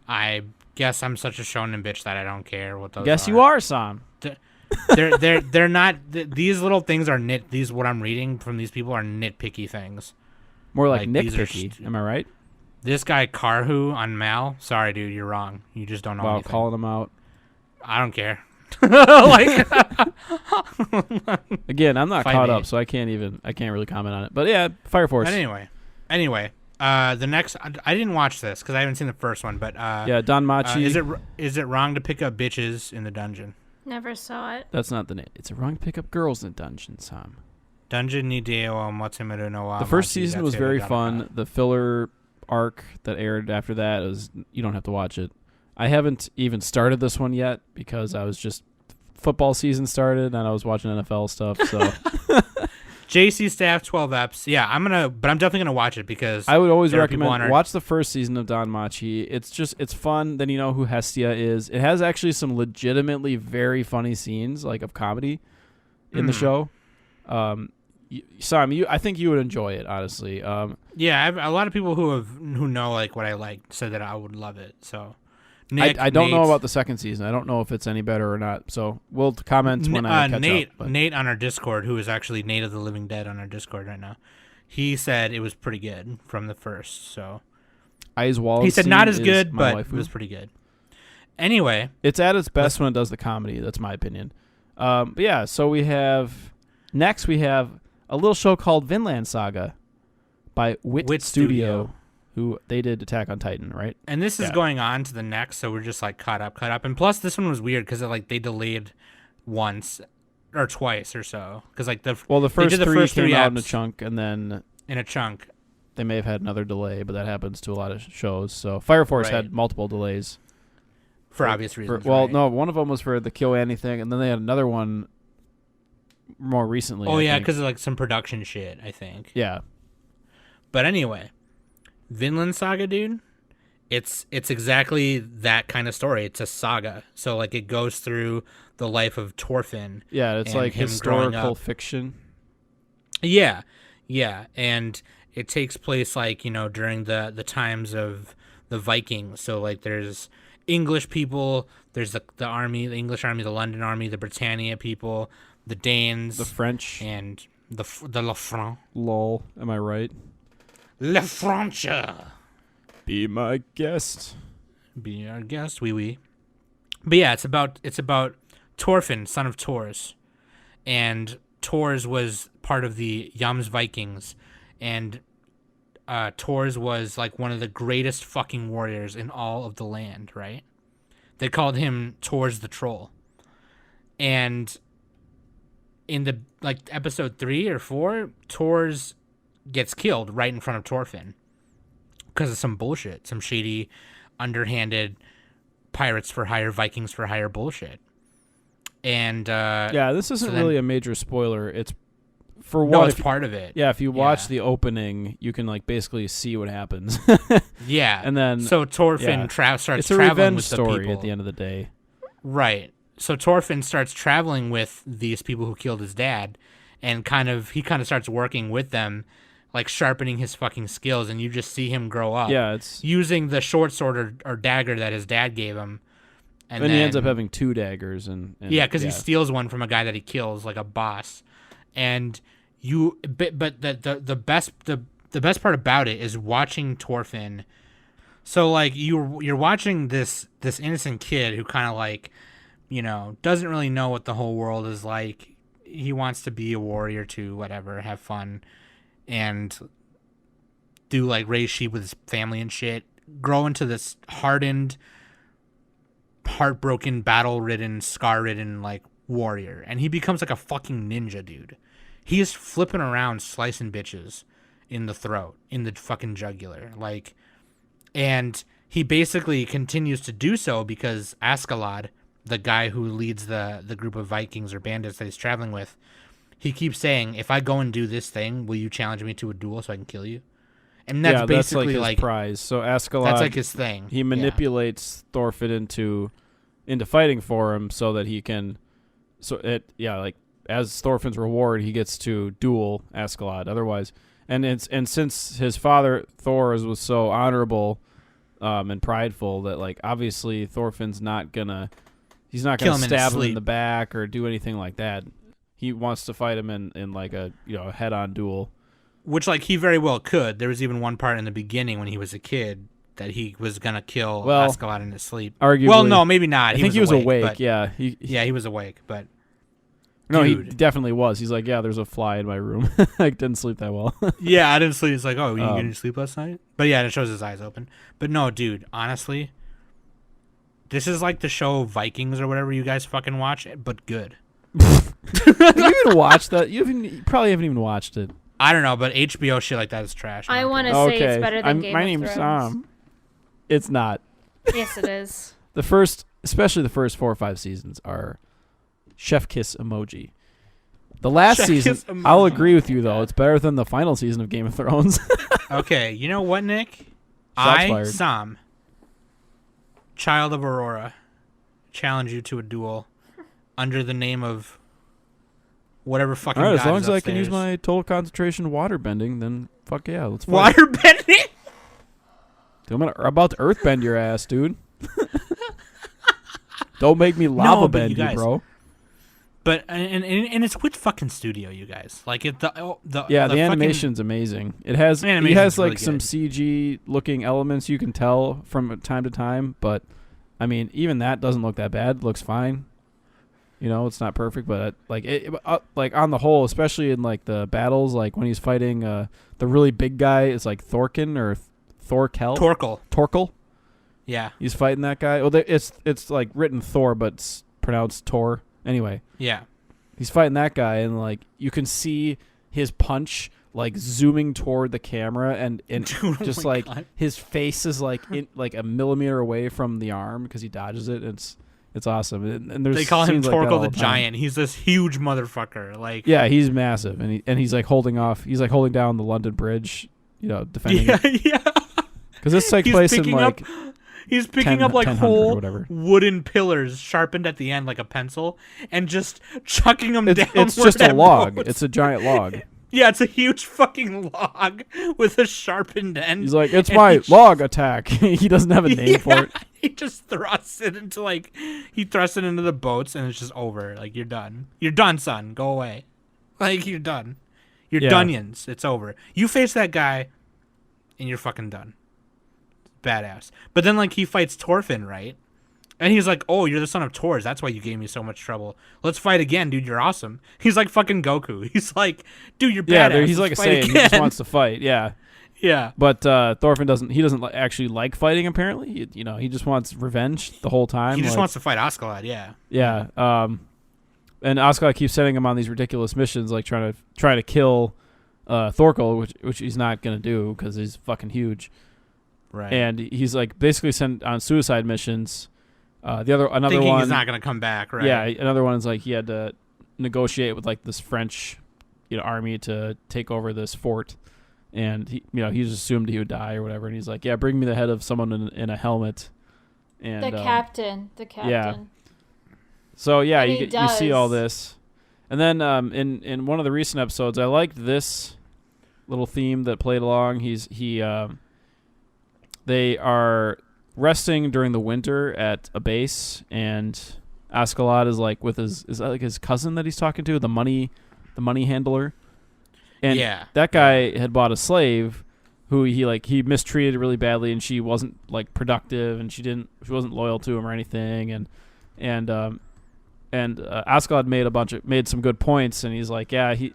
I guess I'm such a shonen bitch that I don't care what those. Guess you are, Sam. They're not. These little things are These what I'm reading from these people are nitpicky things. More like nitpicky. Am I right? This guy Karhu on Mal. Sorry, dude, you're wrong. You just don't know. Wow, anything. calling him out. I don't care. Like again, I'm not caught up, so I can't really comment on it. But yeah, Fire Force. But anyway, the next I didn't watch this because I haven't seen the first one. But yeah, DanMachi. Is it wrong to pick up bitches in the dungeon? Never saw it. That's not the name. It's wrong to pick up girls in the dungeon, Sam. Dungeon ni deo wa matsumeru no wa. The first season was very fun. The filler arc that aired after that you don't have to watch it. I haven't even started this one yet because I was just football season started and I was watching NFL stuff. So JC Staff 12 eps. Yeah, but I'm definitely gonna watch it because I would always recommend watch the first season of DanMachi. It's fun. Then you know who Hestia is. It has actually some legitimately very funny scenes like of comedy in the show. Sam, I think you would enjoy it honestly. Yeah, a lot of people who know like what I like said that I would love it. So. Nick, I don't know about the second season. I don't know if it's any better or not. So we'll comment when I catch up. Nate on our Discord, who is actually Nate of the Living Dead on our Discord right now, he said it was pretty good from the first. So he said not as good, but it was pretty good. Anyway, it's at its best when it does the comedy. That's my opinion. But yeah, so we have a little show called Vinland Saga by Wit Studio. Who they did Attack on Titan, right? And this is going on to the next, so we're just like caught up. And plus, this one was weird because they delayed once or twice or so. Because the first three came out in a chunk, and then they may have had another delay, but that happens to a lot of shows. So Fire Force had multiple delays for obvious reasons. No, one of them was for the Kill Annie thing, and then they had another one more recently. Oh yeah, because of like some production shit, I think. Yeah, but anyway. Vinland Saga, dude, it's exactly that kind of story. It's a saga. So, like, it goes through the life of Thorfinn. Yeah, it's like historical fiction. Yeah, and it takes place, like, during the times of the Vikings. So, like, there's English people, there's the army, the English army, the London army, the Britannia people, the Danes. The French. And the La France. Lol, am I right? La France. Be my guest. Be our guest, oui. But yeah, it's about Thorfinn, son of Thors, and Thors was part of the Jomsvikings, Vikings, and Thors was like one of the greatest fucking warriors in all of the land. Right? They called him Thors the Troll, and in the episode 3 or 4, Thors gets killed right in front of Thorfinn because of some bullshit, some shady, underhanded pirates for hire, Vikings for hire bullshit. And this isn't really a major spoiler. It's it's part of it. Yeah, if you watch the opening, you can like basically see what happens. Yeah, and then so Thorfinn starts it's a traveling revenge with the story people at the end of the day. Right. so Thorfinn starts traveling with these people who killed his dad, and he kind of starts working with them, like sharpening his fucking skills, and you just see him grow up. Yeah, it's using the short sword or dagger that his dad gave him. And then he ends up having 2 daggers, and yeah, because he steals one from a guy that he kills, like a boss. And but the best part about it is watching Thorfinn. So like you're watching this innocent kid who kind of like, you know, doesn't really know what the whole world is like. He wants to be a warrior too, whatever, have fun, and do like raise sheep with his family and shit. Grow into this hardened, heartbroken, battle-ridden, scar-ridden like warrior, and he becomes like a fucking ninja, dude. He is flipping around, slicing bitches in the throat, in the fucking jugular, like, and he basically continues to do so because Askeladd, the guy who leads the group of Vikings or bandits that he's traveling with, he keeps saying, "If I go and do this thing, will you challenge me to a duel so I can kill you?" And that's basically that's like his prize. So Askeladd, that's like his thing. He manipulates Thorfinn into fighting for him so that he can. Like as Thorfinn's reward, he gets to duel Askeladd. Otherwise, and since his father Thor was so honorable, and prideful that like obviously Thorfinn's not gonna stab him in the back or do anything like that. He wants to fight him in like a head-on duel. Which, like, he very well could. There was even one part in the beginning when he was a kid that he was going to kill Askeladd in his sleep. Arguably. Well, no, maybe not. I think he was awake, yeah. He was awake, but... No, dude. he definitely was. He's like, yeah, there's a fly in my room. I didn't sleep that well. Yeah, I didn't sleep. It's like, oh, you didn't sleep last night? But yeah, it shows his eyes open. But no, dude, honestly, this is like the show Vikings or whatever you guys fucking watch, but good. Have you even watched that? You probably haven't even watched it. I don't know, but HBO shit like that is trash. I want to say it's better than Game of Thrones. My name's Sam. It's not. Yes, it is. Especially the first 4 or 5 seasons are chef kiss emoji. The last season, I'll agree with you though. It's better than the final season of Game of Thrones. Okay, you know what, Nick? Sam, child of Aurora, challenge you to a duel under the name of whatever fucking. All right, god as long is as I upstairs. can use my total concentration water bending, then fuck yeah, let's fight. Water bending. Dude, I'm about to earth bend your ass, dude. Don't make me lava bend you, bro. But and it's which fucking studio, you guys? Like the animation's amazing. It has like really some good. CG looking elements you can tell from time to time, but I mean even that doesn't look that bad. It looks fine. It's not perfect, but like on the whole, especially in like the battles, like when he's fighting the really big guy, it's like Thorkin or Thorkel. Torkel. Yeah. He's fighting that guy. Well, it's like written Thor, but it's pronounced Tor. Anyway. Yeah. He's fighting that guy, and like you can see his punch like zooming toward the camera, and Dude, just oh my like God. his face is like like a millimeter away from the arm because he dodges it. It's awesome. And there's they call him scenes like that Torkel all the time. Giant. He's this huge motherfucker. Like Yeah, he's massive, and he's like holding down the London Bridge, defending. yeah. Because this takes place in like. He's picking up like 1000 whole wooden pillars sharpened at the end like a pencil and just chucking them down. It's just a log. It's a giant log. Yeah, it's a huge fucking log with a sharpened end. He's like, it's my log attack. He doesn't have a name for it. He just thrusts it into the boats and it's just over. Like, you're done. You're done, son. Go away. Like, you're done. You're Dunions. It's over. You face that guy and you're fucking done. Badass. But then like he fights Thorfinn, right? And he's like, "Oh, you're the son of Thor. That's why you gave me so much trouble. Let's fight again, dude. You're awesome." He's like fucking Goku. He's like, "Dude, you're badass." Yeah, he's like a Saiyan. He just wants to fight. Yeah. Yeah. But Thorfinn doesn't actually like fighting. Apparently, he just wants revenge the whole time. He just wants to fight Askeladd. Yeah. Yeah. And Askeladd keeps sending him on these ridiculous missions, like trying to kill Thorkel, which he's not gonna do because he's fucking huge. Right. And he's like basically sent on suicide missions. Another Thinking one, he's not gonna come back, right? Yeah, another one is like he had to negotiate with like this French, army to take over this fort, and he just assumed he would die or whatever. And he's like, yeah, bring me the head of someone in a helmet. And the captain. Yeah. So yeah, And you he get, you see all does. this, and then in one of the recent episodes, I liked this little theme that played along. They are resting during the winter at a base, and Askeladd is like with is that like his cousin that he's talking to, the money handler, and Yeah. that guy had bought a slave who he mistreated really badly, and she wasn't like productive, and she wasn't loyal to him or anything, and Askeladd made some good points, and he's like, yeah, he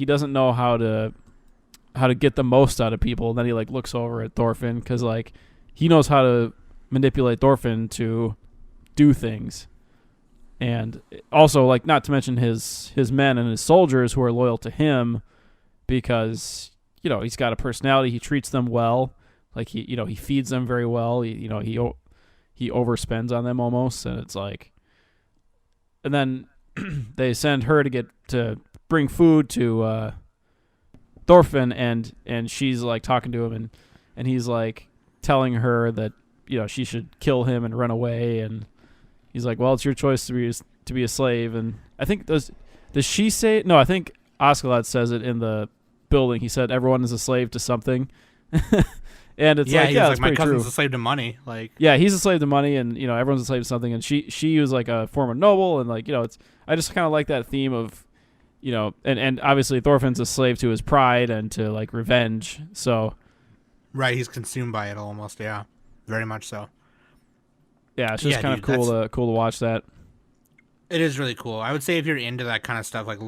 doesn't know how to get the most out of people. And then he like looks over at Thorfinn because like he knows how to manipulate Thorfinn to do things, and also like not to mention his men and his soldiers who are loyal to him because he's got a personality. He treats them well, like he feeds them very well. He overspends on them almost, and it's like. And then they send her to bring food to Thorfinn, and she's like talking to him, and he's like telling her that she should kill him and run away, and he's like, well, it's your choice to be a slave. And I think does she say it? No, I think Askeladd says it in the building. He said everyone is a slave to something. And it's he's like my pretty cousin's true. a slave to money. Like, Yeah, he's a slave to money, and everyone's a slave to something. And she was like a former noble, and like it's. I just kind of like that theme of, and obviously Thorfinn's a slave to his pride and to like revenge. So, right, he's consumed by it almost. Yeah, very much so. Yeah, it's just kind of cool to watch that. It is really cool. I would say if you're into that kind of stuff, like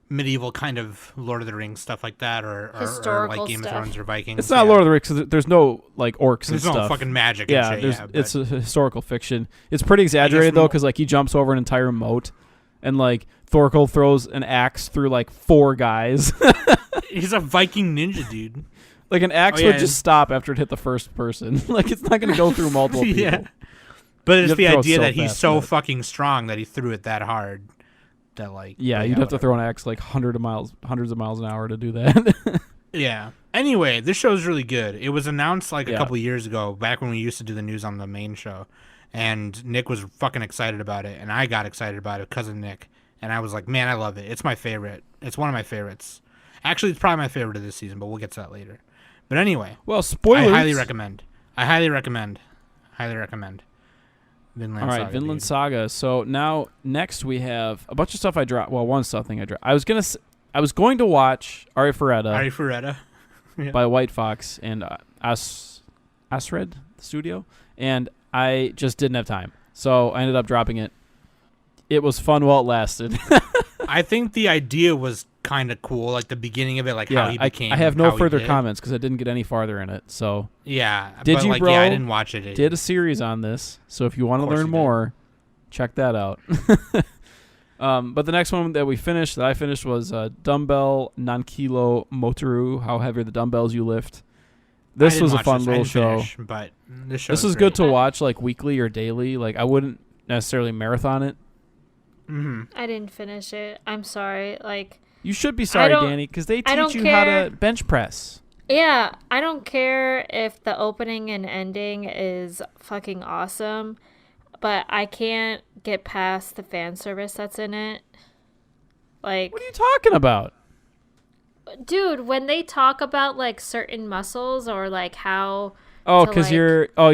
medieval kind of Lord of the Rings stuff like that, or Historical like Game stuff. of Thrones or Vikings. It's not Lord of the Rings 'cause there's no like orcs and There's stuff. no fucking magic. Yeah, and shit, it's a historical fiction. It's pretty exaggerated though, because like he jumps over an entire moat, and like Thorkel throws an axe through like 4 guys. He's a Viking ninja, dude. Like an axe would just stop after it hit the first person. Like it's not going to go through multiple people. Yeah. But it's the idea that he's fast so with it. fucking strong that he threw it that hard. That like Yeah, you'd have to throw an axe like hundreds of miles an hour to do that. Yeah. Anyway, this show's really good. It was announced like a couple of years ago, back when we used to do the news on the main show, and Nick was fucking excited about it, and I got excited about it because of Nick, and I was like, man, I love it. It's my favorite. It's one of my favorites. Actually, it's probably my favorite of this season, but we'll get to that later. But anyway, Well, spoilers. I highly recommend. Highly recommend. Vinland All right, Saga, Vinland dude. Saga. So now next we have a bunch of stuff I dropped. Well, one thing I dropped. I was going to watch Ari Faretta. by White Fox and Asred Studio, and I just didn't have time, so I ended up dropping it. It was fun while it lasted. I think the idea was kind of cool, like the beginning of it, like how he became. I have no how he further did. comments because I didn't get any farther in it. So Yeah. Did but you, like, bro? Yeah, I didn't watch it. did a series on this, so if you want to Of course learn you did. more, check that out. But the next one that I finished was Dumbbell Nankilo Motoru, how heavy are the dumbbells you lift. I This didn't was a watch fun this. I little didn't show. finish, but this This is is good to watch like weekly or daily. Like I wouldn't necessarily marathon it. Mm-hmm. I didn't finish it. I'm sorry. Like, You should be sorry, don't- Danny, because they I don't teach you how care. to bench press. yeah, I don't care if the opening and ending is fucking awesome, but I can't get past the fan service that's in it. Like, What are you talking about? dude, when they talk about like certain muscles or like how Oh, to, because like,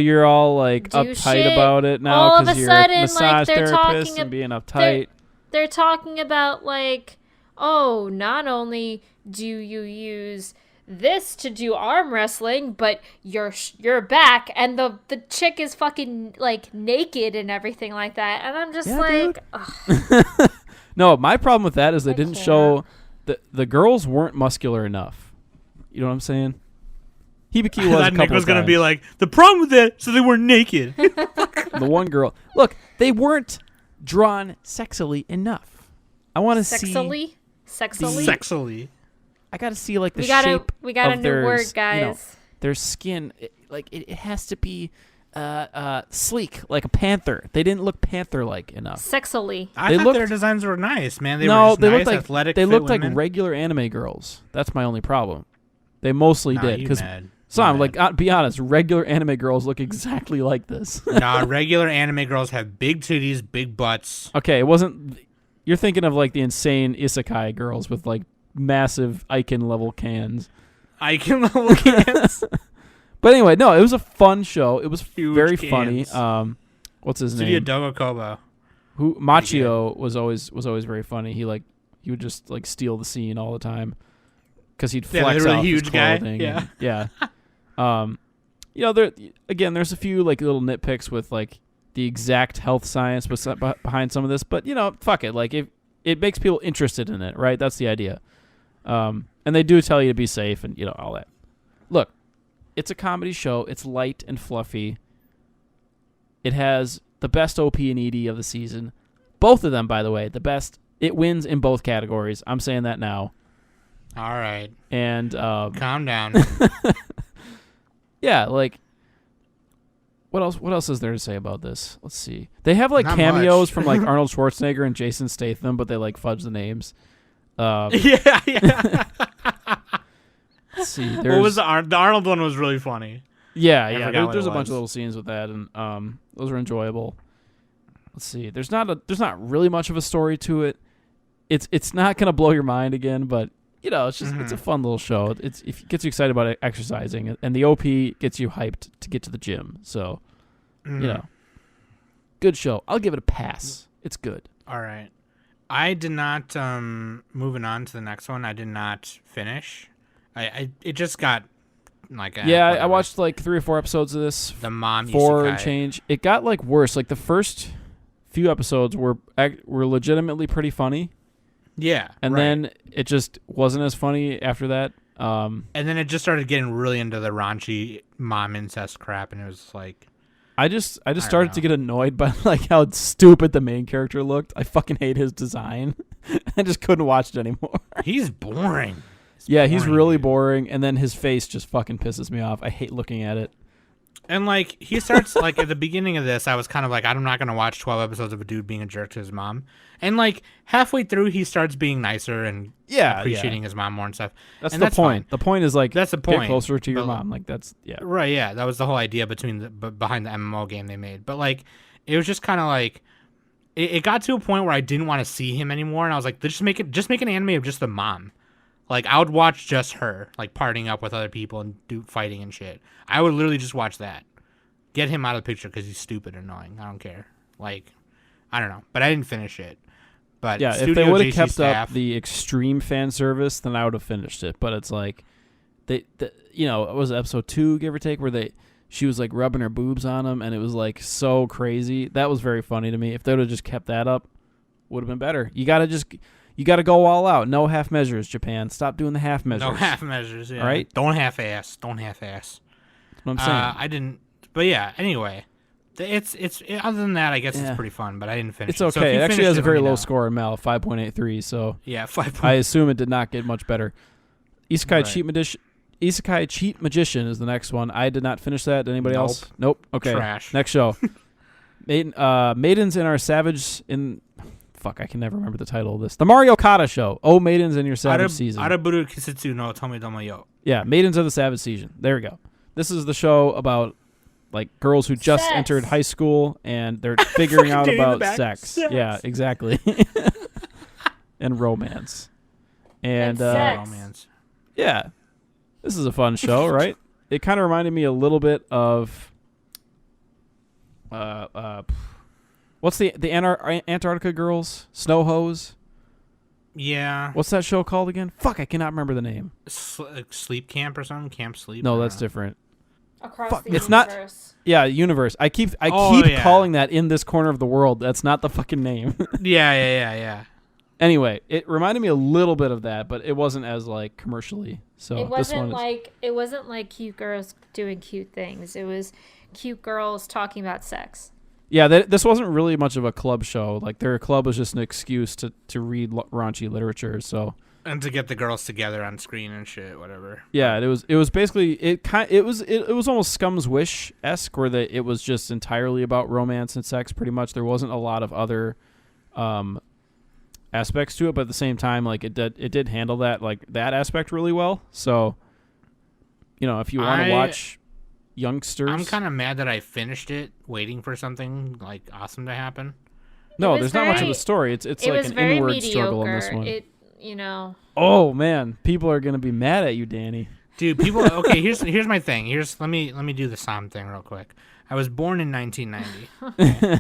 you're all like do uptight shit, about it now all of because a you're sudden, a like, massage they're therapist talking and ab- being uptight. they're talking about like, oh, not only do you use this to do arm wrestling, but your back, and the chick is fucking like naked and everything like that, and I'm just Yeah, like, dude. ugh. No, my problem with that is they I didn't can't. show the girls weren't muscular enough. You know what I'm saying? Hibiki was a thought couple Nick was of gonna times. be like, the problem with that, so they were naked. The one girl. Look, they weren't drawn sexily enough. I want to see. Sexily. Sexily. I got to see like the We got shape. we got a of new their, word, guys. Their skin. It has to be sleek, like a panther. They didn't look panther-like enough. Sexily. I They thought looked- their designs were nice, man. They No, were just they nice, looked like athletic, they fit looked like women. regular anime girls. That's my only problem. They mostly Nah, did you because mad. So be honest, regular anime girls look exactly like this. Nah, regular anime girls have big titties, big butts. Okay, it wasn't. You're thinking of like the insane isekai girls with like massive Icon level cans. Icon level cans. But anyway, no, it was a fun show. It was Huge very cans. funny. What's his Studio name? Dogo Kobo. Who Machio was always very funny. He would just like steal the scene all the time because he'd flex really out huge his guy. clothing. Yeah. And, yeah. There's a few like little nitpicks with like the exact health science behind some of this, but fuck it. Like it makes people interested in it, right? That's the idea. And they do tell you to be safe and all that. Look, it's a comedy show. It's light and fluffy. It has the best OP and ED of the season. Both of them, by the way, the best. It wins in both categories. I'm saying that now. All right. And calm down. yeah, like what else is there to say about this? Let's see. They have like Not cameos much. from like Arnold Schwarzenegger and Jason Statham, but they like fudge the names. Yeah. Let's see. What was the Arnold one was really funny. Yeah. forgot what There's it a bunch of was. little scenes with that, and those are enjoyable. Let's see. There's not really much of a story to it. It's not gonna blow your mind again, but it's just it's a fun little show. It gets you excited about exercising, and the OP gets you hyped to get to the gym. So, good show. I'll give it a pass. It's good. All right. I did not. Moving on to the next one. I did not finish. It just got like I whatever. watched like 3 or 4 episodes of this. The mom 4 isekai. and change. It got like worse. Like the first few episodes were legitimately pretty funny. Yeah. And right. then it just wasn't as funny after that. And then it just started getting really into the raunchy mom incest crap, and it was like I just started to get annoyed by like how stupid the main character looked. I fucking hate his design. I just couldn't watch it anymore. he's boring. He's really boring, and then his face just fucking pisses me off. I hate looking at it. And like he starts like at the beginning of this, I was kind of like, I'm not gonna watch 12 episodes of a dude being a jerk to his mom. And like halfway through, he starts being nicer and appreciating his mom more and stuff. That's and the that's point. fine. The point is like That's the point. Get closer to your But- mom. Like that's Right, yeah, that was the whole idea behind the MMO game they made. But like, it was just kind of like, it got to a point where I didn't want to see him anymore, and I was like, just make an anime of just the mom. Like I would watch just her, like partying up with other people and fighting and shit. I would literally just watch that. Get him out of the picture because he's stupid and annoying. I don't care. Like, I don't know, but I didn't finish it. But if Studio they would have JC kept staff, up the extreme fan service, then I would have finished it. But it's like, it was episode 2, give or take, where she was like rubbing her boobs on him, and it was like so crazy. That was very funny to me. If they would have just kept that up, would have been better. You gotta go all out. No half measures, Japan. Stop doing the half measures. no half measures. Yeah. All right? Don't half ass. Don't half ass. That's what I'm saying. I didn't. But yeah. Anyway, it's other than that, I guess it's pretty fun. But I didn't finish. It's it. So okay. if you It actually finished has a let very me low know. score in Mal, 5.83. So Yeah, 5. I assume it did not get much better. Isekai Right. Cheat Magician is the next one. I did not finish that. Did anybody Nope. else? Nope. Okay. Trash. Next show. Maidens in Our Savage in. Fuck, I can never remember the title of this. The Mario Kata Show. Oh, Maidens in Your Savage season. Araburu Kisitsu no Tomodomo yo. Yeah, Maidens of the Savage season. There we go. This is the show about like girls who just Sex. entered high school and they're figuring out Getting in the about back. sex. Yeah, exactly. And romance. And sex. Romance. yeah, this is a fun show, right? It kind of reminded me a little bit of what's the Antarctica girls? Snow Hose? Yeah. What's that show called again? Fuck, I cannot remember the name. Sleep camp or something? Camp sleep? No, I that's don't know. different. Across Fuck, the it's not- universe. Yeah, Universe. I keep yeah. calling that In This Corner of the World. That's not the fucking name. Yeah. Anyway, it reminded me a little bit of that, but it wasn't as like commercially. So It this one wasn't is, it wasn't like cute girls doing cute things. It was cute girls talking about sex. yeah, this wasn't really much of a club show. Like their club was just an excuse to read raunchy literature. So And to get the girls together on screen and shit, whatever. yeah, it was basically it was almost Scum's Wish-esque, where it was just entirely about romance and sex. Pretty much, there wasn't a lot of other aspects to it, but at the same time, like it did handle that aspect really well. So if you want to watch youngsters. I'm kind of mad that I finished it waiting for something like awesome to happen. No, there's not much of a story. It's like an inward struggle in this one. Oh man, people are gonna be mad at you, Danny. Dude, people. Okay, here's my thing. Let me do the Psalm thing real quick. I was born in 1990. Okay?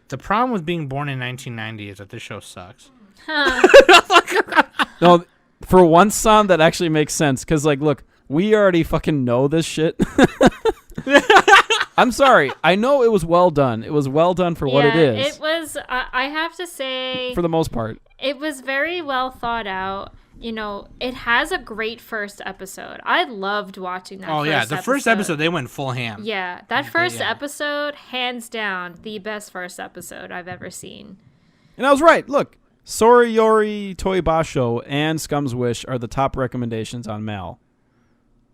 The problem with being born in 1990 is that this show sucks. No, for one Psalm that actually makes sense because look, we already fucking know this shit. I'm sorry. I know it was well done. It was well done for what it is. It was. I have to say, for the most part, it was very well thought out. It has a great first episode. I loved watching that. Oh yeah, the first episode they went full ham. Yeah, that first episode, hands down, the best first episode I've ever seen. And I was right. Look, Soriyori Toibasho and Scum's Wish are the top recommendations on Mal.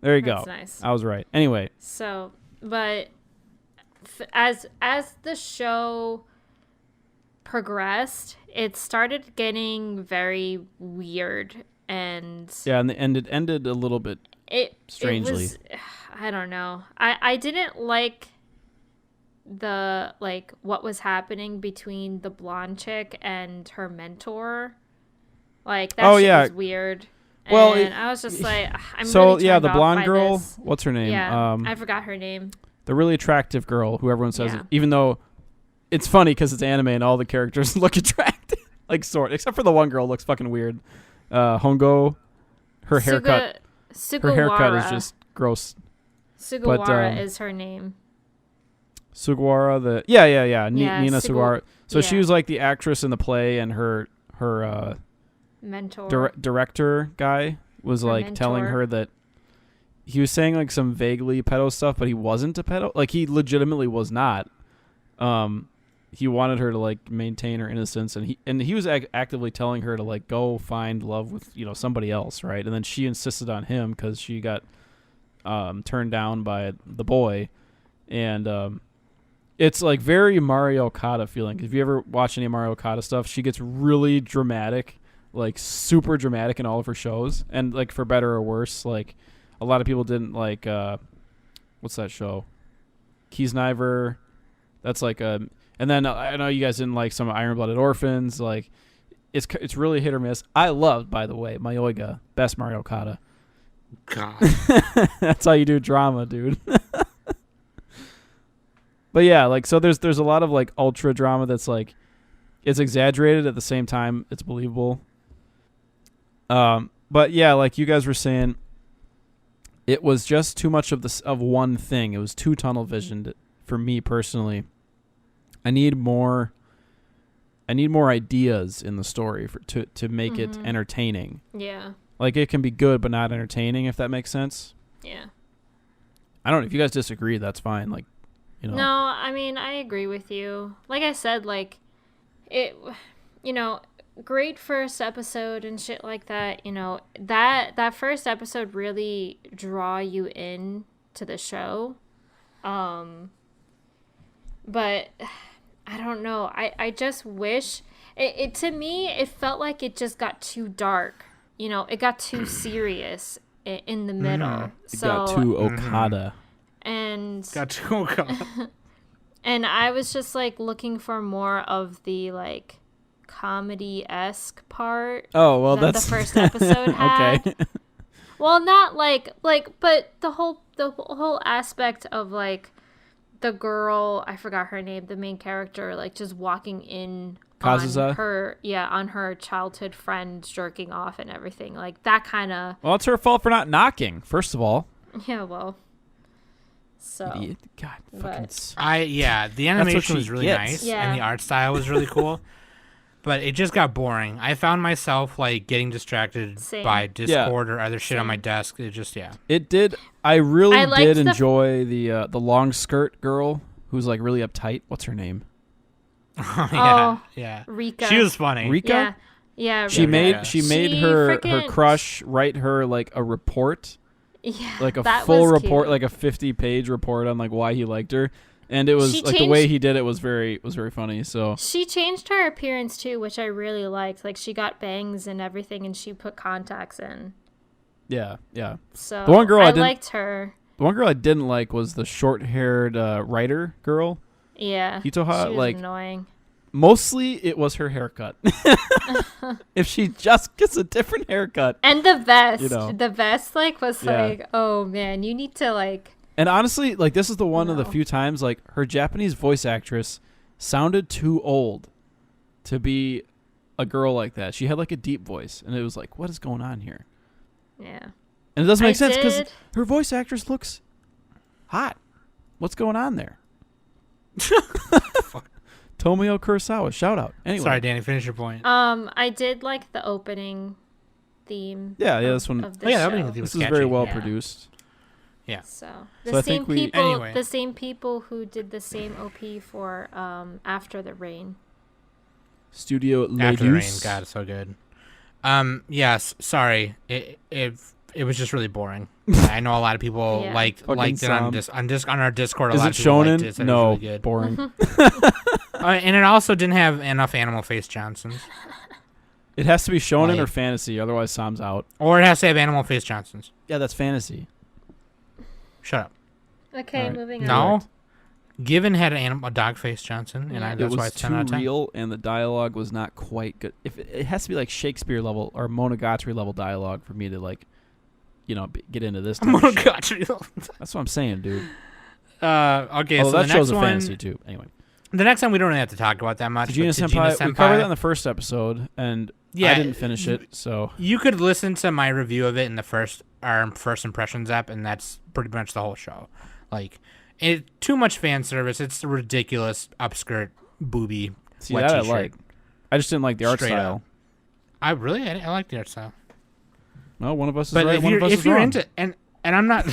There you go. Nice. I was right. Anyway. So, but as the show progressed, it started getting very weird and it ended a little bit strangely. It was, I don't know. I didn't like what was happening between the blonde chick and her mentor. That was weird. Well, and I was just like, I'm so really the turned blonde off by girl. this. What's her name? Yeah, I forgot her name. The really attractive girl, who everyone says, even though it's funny because it's anime and all the characters look attractive, except for the one girl looks fucking weird. Hongo, her haircut is just gross. Sugawara is her name. Sugawara, Nina Sugawara. So she was like the actress in the play, and her mentor director guy was telling her that he was saying some vaguely pedo stuff, but he wasn't a pedo. He legitimately was not. He wanted her to maintain her innocence, and he was actively telling her to go find love with somebody else, right? And then she insisted on him because she got turned down by the boy, and it's very Mario Okada feeling. If you ever watch any Mario Okada stuff, she gets really dramatic, super dramatic in all of her shows, and for better or worse. A lot of people didn't like what's that show? Kiesniver. That's and then I know you guys didn't like some Iron Blooded Orphans. It's really hit or miss. I loved, by the way, Mayoiga, best Mario Okada. God. That's how you do drama, dude. But yeah, so there's a lot of ultra drama that's it's exaggerated at the same time it's believable. But yeah, you guys were saying, it was just too much of one thing. It was too tunnel visioned for me personally. I need more ideas in the story to make it entertaining. Yeah. It can be good but not entertaining, if that makes sense. Yeah. I don't know if you guys disagree, that's fine. No, I mean, I agree with you. Like I said, it great first episode and shit like that, that first episode really draw you in to the show. But I don't know. I just wish it to me, it felt like it just got too dark. It got too serious in the middle. It got too Okada. And got too Okada. And I was just looking for more of the comedy-esque part. Oh, well, that's the first episode had. Okay. Well, not but the whole aspect of the girl, I forgot her name, the main character, just walking in Kazusa? on her childhood friend jerking off and everything, that kind of. Well, it's her fault for not knocking, first of all. Yeah, well. So. Idiot. God, fucking. The animation was really nice, and the art style was really cool. But it just got boring. I found myself getting distracted by Discord or other shit on my desk. It just It did. I really did enjoy the long skirt girl who's really uptight. What's her name? Yeah. Rika. She was funny. Rika. Yeah. She Rika. made her crush write her a report. Yeah. A full report, a 50-page report on why he liked her. And it was the way he did it was very funny. So she changed her appearance too, which I really liked. She got bangs and everything, and she put contacts in. Yeah, yeah. So The one girl I didn't- liked her. The one girl I didn't like was the short-haired writer girl. Yeah, Hitoha, she was like annoying. mostly it was her haircut. If she just gets a different haircut. And the vest, You know. the vest, like was Yeah. like, oh man, you need to like. And honestly, like this is the one of the No. few times like her Japanese voice actress sounded too old to be a girl like that. She had like a deep voice, and it was like, what is going on here? Yeah. And it doesn't make I sense because did- her voice actress looks hot. What's going on there? Tomio Kurosawa, shout out. Anyway, Sorry, Danny, finish your point. I did like the opening theme. Yeah, of, this one- Of the Oh, yeah, the show. opening theme this was is very catchy. well Yeah. produced. Yeah. So So the I same think we- people, Anyway. the same people who did the same OP for After the Rain. Studio After the Rain, Leduc. God, so good. Yes, sorry. It was just really boring. I know a lot of people Yeah. liked Fucking it on some. on our Discord. A Is lot it of people liked shonen? it, said No, it was really good. boring. And it also didn't have enough animal face Johnsons, It has to be shonen Like- or fantasy, otherwise Sam's out. or it has to have animal face Johnsons. Yeah, that's fantasy. Shut up. Okay, Alright. moving on. No, Given had a dog face Johnson, and Yeah. that's It why was it's 10 out too of 10. real, and the dialogue was not quite good. If it has to be like Shakespeare level or Monogatari level dialogue for me to like, get into this. Type of shit. Monogatari. That's what I'm saying, dude. Okay, Oh, so that the show's next a one, fantasy too. Anyway, the next one we don't really have to talk about that much. Tajina but Senpai, Tajina we covered that in the first episode, and Yeah, I didn't finish it, so You could listen to my review of it in our first impressions app, and that's pretty much the whole show. Like, too much fan service. It's a ridiculous upskirt booby. see wet that I t-shirt. like. I just didn't like the art Straight up. style. I like the art style. No, one of us is But right, one of us if is you're wrong. into and I'm not.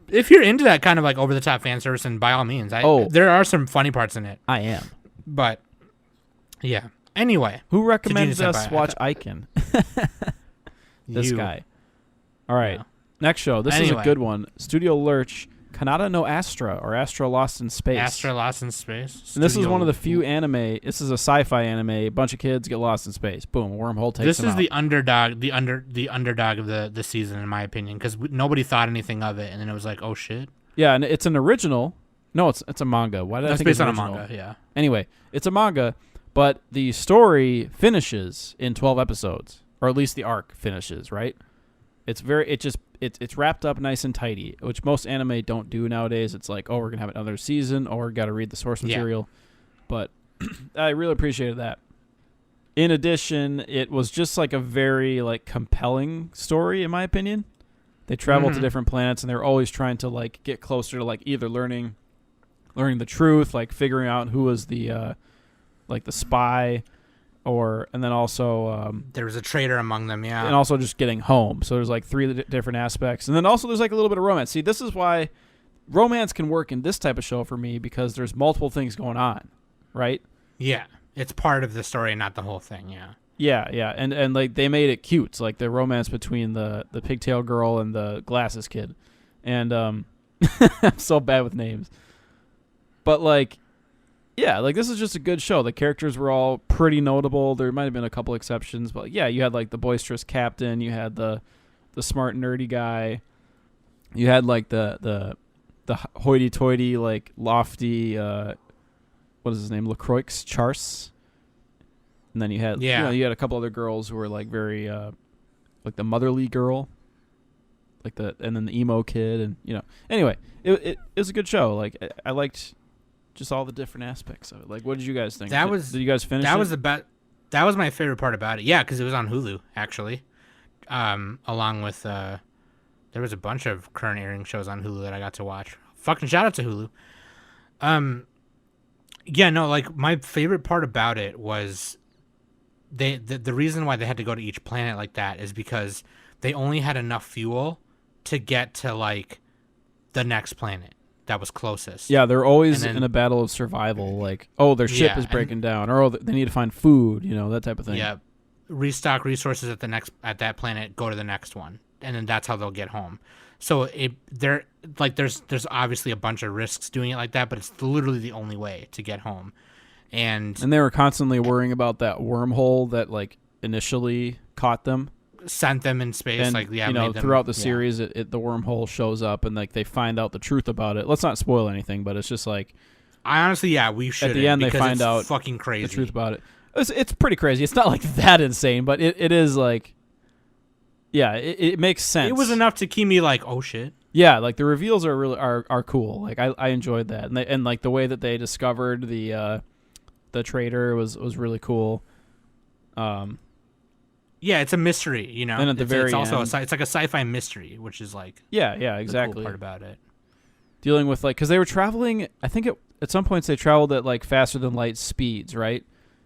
If you're into that kind of like over the top fan service, and by all means, there are some funny parts in it. I am. But yeah. Anyway, Who recommended Tajina us Senpai, watch Aiken? This you- guy. All right. Yeah. Next show. This is a Anyway. good one. Studio Lurch, Kanata no Astra, or Astra Lost in Space. Astra Lost in Space. And this is Studio- one of the few anime. This is a sci-fi anime. A bunch of kids get lost in space. Boom, a wormhole takes This them is out. the underdog, the underdog of the season, in my opinion, because nobody thought anything of it, and then it was like, oh shit. Yeah, and it's an original. No, it's a manga. Why did I That's think based it's on a original? manga. Yeah. Anyway, it's a manga, but the story finishes in 12 episodes, or at least the arc finishes, right? It's wrapped up nice and tidy, which most anime don't do nowadays. It's like, oh, we're gonna have another season, or got to read the source Yeah. material. But I really appreciated that. In addition, it was just like a very like compelling story, in my opinion. They travel to Mhm. different planets, and they're always trying to like get closer to like either learning the truth, like figuring out who was the like the spy, and then also There was a traitor among them. Yeah. and also just getting home. So there's like three different aspects, and then also there's like a little bit of romance. See, this is why romance can work in this type of show for me, because there's multiple things going on, right? Yeah. It's part of the story, not the whole thing. Yeah. Yeah, and like they made it cute. It's like the romance between the pigtail girl and the glasses kid, and I'm so bad with names, but like, yeah, like this is just a good show. The characters were all pretty notable. There might have been a couple exceptions, but yeah, you had like the boisterous captain, you had the smart nerdy guy, you had like the hoity-toity like lofty what is his name, Lacroix Charse. And then you had you had a couple other girls who were like very like the motherly girl, and then the emo kid, and anyway, it was a good show. Like I liked just all the different aspects of it. Like, what did you guys think? Did you guys finish? That it? was that was my favorite part about it. Yeah, because it was on Hulu actually, along with there was a bunch of current airing shows on Hulu that I got to watch. Fucking shout out to Hulu. Yeah, no, like my favorite part about it was the reason why they had to go to each planet like that is because they only had enough fuel to get to like the next planet that was closest. Yeah, they're always And then- in a battle of survival. Like, oh, their ship Yeah, is and- breaking down, or they need to find food. That type of thing. Yeah, restock resources at that planet, go to the next one, and then that's how they'll get home. So there's obviously a bunch of risks doing it like that, but it's literally the only way to get home. And And they were constantly worrying about that wormhole that like initially caught them. sent them in space. And like, yeah, you know, made them, throughout the yeah. series, the wormhole shows up, and like they find out the truth about it. Let's not spoil anything, but it's just like I honestly, yeah, we should. at the end they because find it's out fucking crazy. the truth about it. It's pretty crazy. It's not like that insane, but it is like, yeah, it makes sense. It was enough to keep me like, oh shit. Yeah, like the reveals are really are cool. Like I enjoyed that, and like the way that they discovered the traitor was really cool. Yeah, it's a mystery, you know. And at the very it's also end, it's like a sci-fi mystery, which is like yeah, the exactly. cool part about it. Dealing with like, because they were traveling, I think at some points they traveled at like faster than light speeds, right?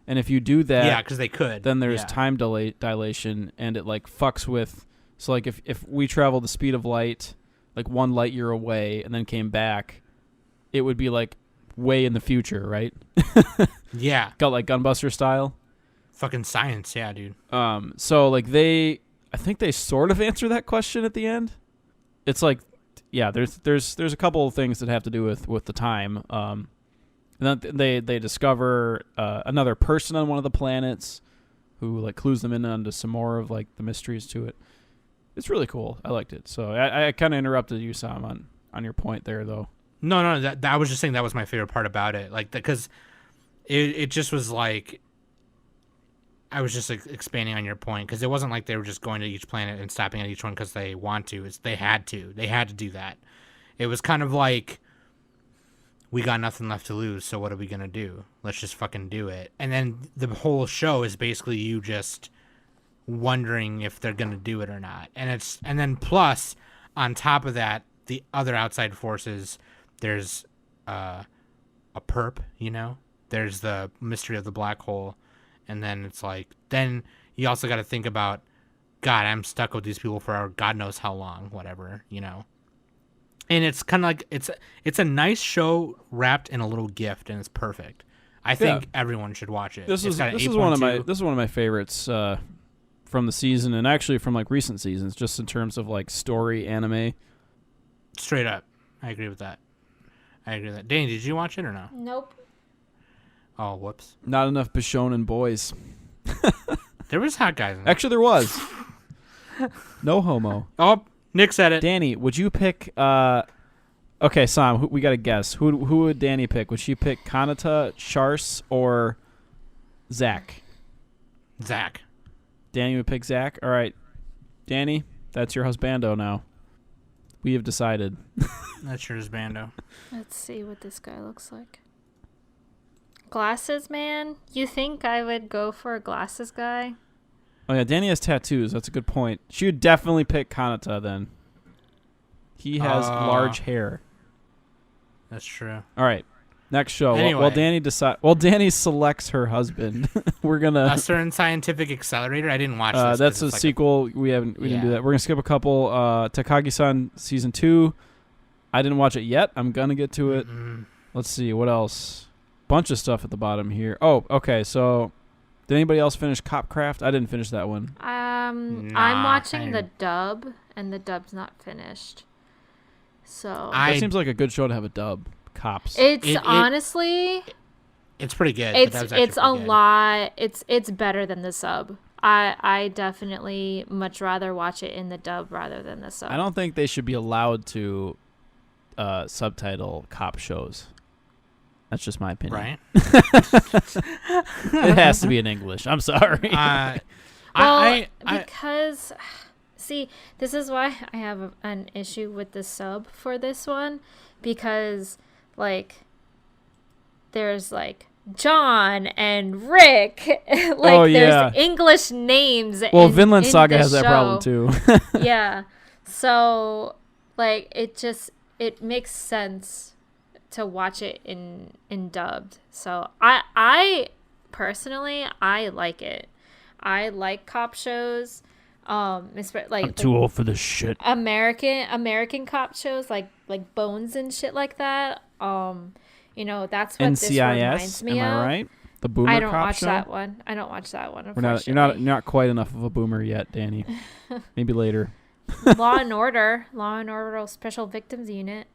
And if you do that, Yeah, because they could. then there's yeah. time dilation, and it like fucks with. So like if we travel the speed of light, like 1 light year away, and then came back, it would be like way in the future, right? Yeah, Got like Gunbuster style. fucking science, yeah, dude. So like I think they sort of answer that question at the end. It's like, yeah, there's a couple of things that have to do with the time. And then they discover another person on one of the planets, who like clues them in onto some more of like the mysteries to it. It's really cool. I liked it. So I kind of interrupted you, Sam, on your point there, though. No, that I was just saying that was my favorite part about it, like because it just was like. I was just expanding on your point, because it wasn't like they were just going to each planet and stopping at each one because they want to. They had to do that. It was kind of like, we got nothing left to lose, so what are we gonna do? Let's just fucking do it. And then the whole show is basically you just wondering if they're gonna do it or not. And then plus on top of that, the other outside forces. There's a perp, you know. There's the mystery of the black hole. And then it's like, then you also got to think about, God, I'm stuck with these people for God knows how long, whatever, you know. And it's kind of like, it's a nice show wrapped in a little gift, and it's perfect. I think everyone should watch it. This is one of my favorites from the season, and actually from like recent seasons, just in terms of like story anime. Straight up, I agree with that. Danny, did you watch it or no? Nope. Oh, whoops. Not enough Bishonen boys. There was hot guys in it. Actually, there was. No homo. Oh, Nick said it. Danny, would you pick? Okay, Sam, we got to guess. Who would Danny pick? Would she pick Kanata, Chars, or Zach? Zach. Danny would pick Zach. All right, Danny, that's your husbando now. We have decided. That's your husbando. Let's see what this guy looks like. Glasses man? You think I would go for a glasses guy? Oh yeah, Danny has tattoos. That's a good point. She would definitely pick Kanata then. He has large hair. That's true. All right, next show. Anyway. While Danny selects her husband, we're gonna A Certain Scientific Accelerator. I didn't watch this. that's a it's like sequel. We didn't do that. We're gonna skip a couple. Takagi-san season 2. I didn't watch it yet. I'm gonna get to it. Let's see what else. Bunch of stuff at the bottom here. Oh, okay. So, did anybody else finish Copcraft? I didn't finish that one. I'm watching the dub, and the dub's not finished. So That seems like a good show to have a dub. Cops. Honestly, it's pretty good. It's a lot. It's better than the sub. I definitely much rather watch it in the dub rather than the sub. I don't think they should be allowed subtitle cop shows. That's just my opinion. Right? It has to be in English. I'm sorry. Because, see, this is why I have an issue with the sub for this one. Because, like, there's, like, John and Rick. There's English names. Well, Vinland Saga has that problem, too. Yeah. So, like, it makes sense to watch it in dubbed. So I personally like it. I like cop shows. I'm too old for this shit. American cop shows like Bones and shit like that. That's what NCIS, this reminds me am of. I right? The boomer cop show. I don't watch that one. You're not quite enough of a boomer yet, Danny. Maybe later. Law and Order Special Victims Unit.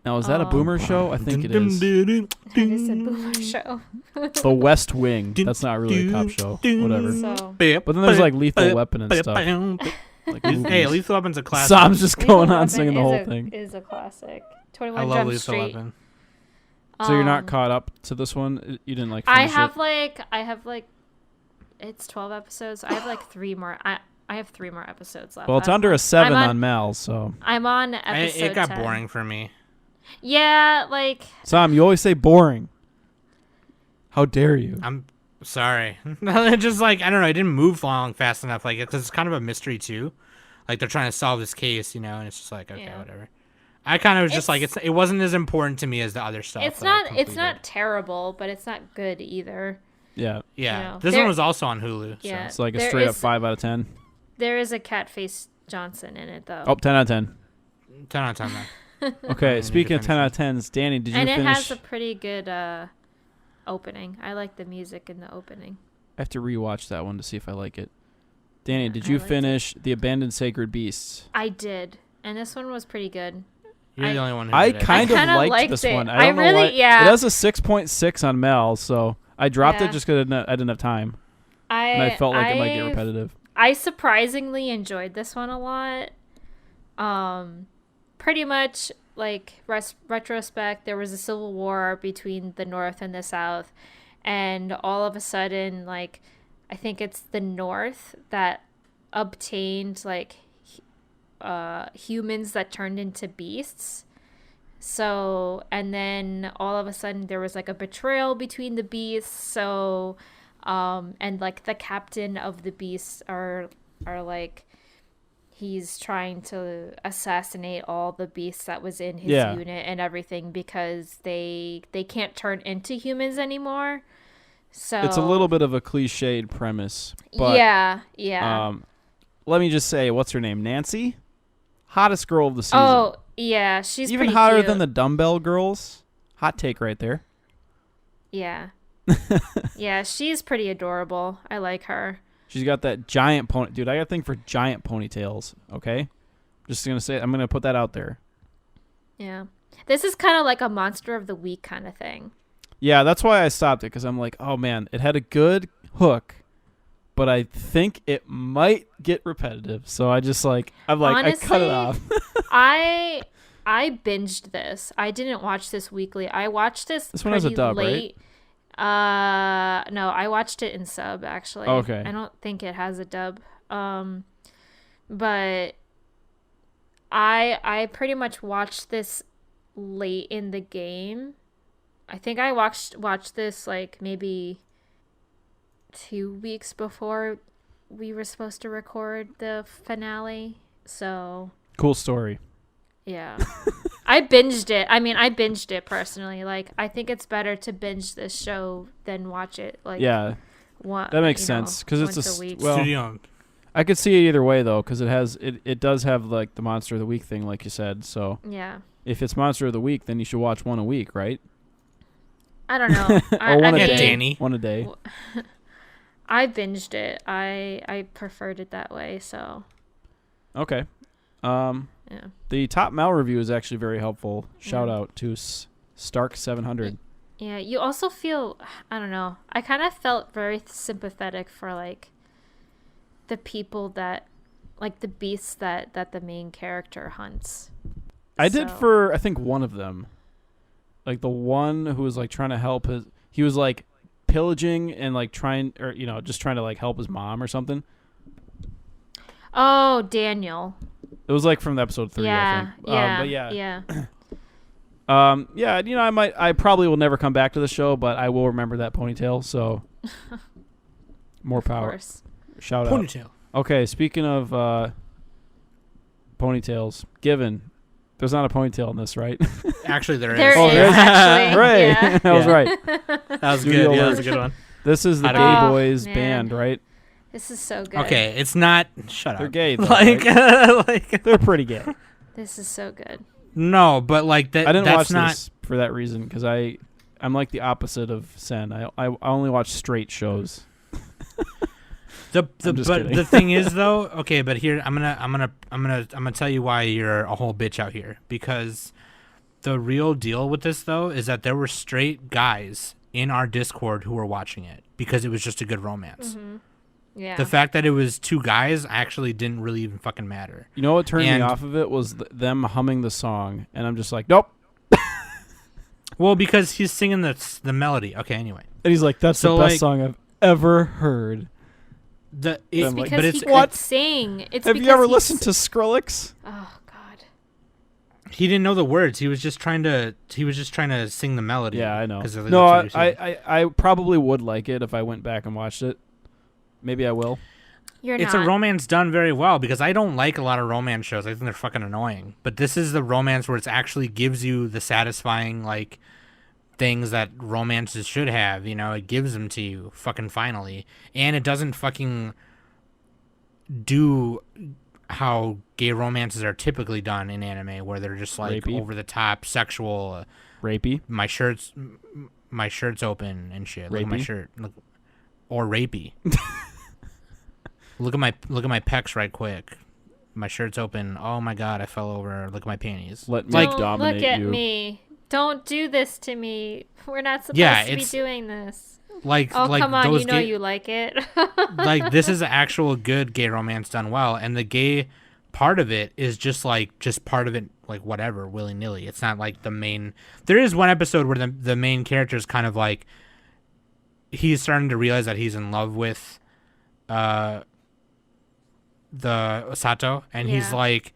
Now, is that a boomer show? I think it is. It is a boomer show. The West Wing. That's not really a cop show. Whatever. So But then there's like Lethal Weapon and stuff. Like Hey, Lethal Weapon's a classic. Sam's just going on Weapon singing the is whole a- thing. Is a classic. I 21 love Jump Lethal Street. Weapon. So you're not Um, caught up to this one? You didn't like finish I have it? like it's 12 episodes. I have like 3 more. I have 3 more episodes left. Well, it's under a 7 I'm on Mal, so. I'm on episode It got 10. boring for me. Yeah, like Sam, you always say boring. How dare you? I'm sorry. It just like, I don't know. It didn't move along fast enough. Like, because it's kind of a mystery too. Like they're trying to solve this case, you know, and it's just like, okay, Yeah. whatever. I kind of was just like, it wasn't as important to me as the other stuff. it's that I not it's completed. not terrible, but it's not good either. Yeah. Yeah, you know, this there- one was also on Hulu. Yeah. It's like a There straight up is- 5 out of 10. There is a Catface Johnson in it though. Oh, 10 out of 10. So 10 out of 10 then. Okay, need to speaking of finish 10 out of 10s, Danny, did you and it finish? has a pretty good opening. I like the music in the opening. I have to rewatch that one to see if I like it. Danny, Yeah, did I you liked it. finish The Abandoned Sacred Beasts? I did, and this one was pretty good. You're the only one who I did it. kind of kinda liked liked this it. one. I don't know really- why. yeah. It has a 6.6 on Mel, so I dropped Yeah. it just because I didn't have time. And I felt like it might get I've- repetitive. I surprisingly enjoyed this one a lot. Pretty much like retrospect, there was a civil war between the North and the South, and all of a sudden, like, I think it's the North that obtained like humans that turned into beasts. So, and then all of a sudden there was like a betrayal between the beasts. So, and like the captain of the beasts are like, he's trying to assassinate all the beasts that was in his Yeah. unit and everything because they can't turn into humans anymore. So It's a little bit of a cliched premise, but yeah. let me just say, what's her name? Nancy? Hottest girl of the season. Oh, yeah, she's even pretty hotter cute. than the dumbbell girls. Hot take right there. Yeah. Yeah, she's pretty adorable. I like her. She's got that giant pony. Dude, I got a thing for giant ponytails, okay? Just going to say, I'm going to put that out there. Yeah. This is kind of like a monster of the week kind of thing. Yeah, that's why I stopped it, because I'm like, oh, man, it had a good hook, but I think it might get repetitive. So I just like, I cut it off. I binged this. I didn't watch this weekly. I watched this. This one has a pretty dub, right? late. No, I watched it in sub actually. Okay. I don't think it has a dub. But I pretty much watched this late in the game. I think I watched this like maybe 2 weeks before we were supposed to record the finale. So Cool story. yeah. I binged it. I mean, I binged it personally. Like, I think it's better to binge this show than watch it. Like, Yeah, one, that makes you know, sense, 'cause it's once a week. well, Studio. I could see it either way, though, because it does have, like, the Monster of the Week thing, like you said. So Yeah. if it's Monster of the Week, then you should watch one a week, right? I don't know. Or one a Yeah, day. Danny. One a day. I binged it. I preferred it that way. So Okay. yeah. The top Mal review is actually very helpful. Shout out to Stark700. Yeah. You also feel, I don't know. I kind of felt very sympathetic for like the people that, like the beasts that the main character hunts. I did So- for, I think, one of them. Like the one who was like trying to help he was like pillaging and like trying, or, you know, just trying to like help his mom or something. Oh, Daniel. It was like from episode 3, I Yeah. think. Yeah. But yeah. Yeah. Yeah, you know, I probably will never come back to the show, but I will remember that ponytail, so more Of power. course. Shout out. Ponytail. Okay, speaking of ponytails, Given, there's not a ponytail in this, right? Actually, there is. There Oh, is there is? actually. Hooray! Yeah. I was Yeah. right. That was Studio good. Yeah, that was alert. a good one. This is the I Gay don't know. Boys Man. band, right? This is so good. Okay, it's not. Shut They're up. gay, though, Like, right? like They're pretty gay. This is so good. no, but like that. I didn't that's watch not. this for that reason because I'm like the opposite of Sen. I only watch straight shows. The I'm just but kidding. the thing is though, okay, but here I'm gonna tell you why you're a whole bitch out here, because the real deal with this though is that there were straight guys in our Discord who were watching it because it was just a good romance. Mm-hmm. Yeah. The fact that it was two guys actually didn't really even fucking matter. You know what turned me And- off of it was them humming the song, and I'm just like, nope. Well, because he's singing the melody. Okay, anyway. And he's like, that's So, the best like- song I've ever heard. The It's I'm like, because but he it's could sing. It's Have you because ever he's- listened to Skrillex? Oh God. he didn't know the words. He was just trying to sing the melody. Yeah, I know. 'Cause that's No, what he said. I probably would like it if I went back and watched it. Maybe I will. You're It's not. a romance done very well because I don't like a lot of romance shows. I think they're fucking annoying. But this is the romance where it actually gives you the satisfying like things that romances should have. You know, it gives them to you fucking finally, and it doesn't fucking do how gay romances are typically done in anime, where they're just like Rapey. over the top, sexual. Rapey. My shirt's open and shit. Look at my Rapey? shirt. Look, or rapey. Look at my pecs right quick. My shirt's open. Oh my god, I fell over. Look at my panties. Let me Like- Don't dominate look at you. me. Don't do this to me. We're not supposed Yeah, to be it's- doing this. Like Oh, like come on. those You know gay, you like it. like this is actual good gay romance done well, and the gay part of it is just part of it, like whatever, willy nilly. It's not like the main. There is one episode where the main character is kind of like he's starting to realize that he's in love with the Sato, and he's Yeah. like,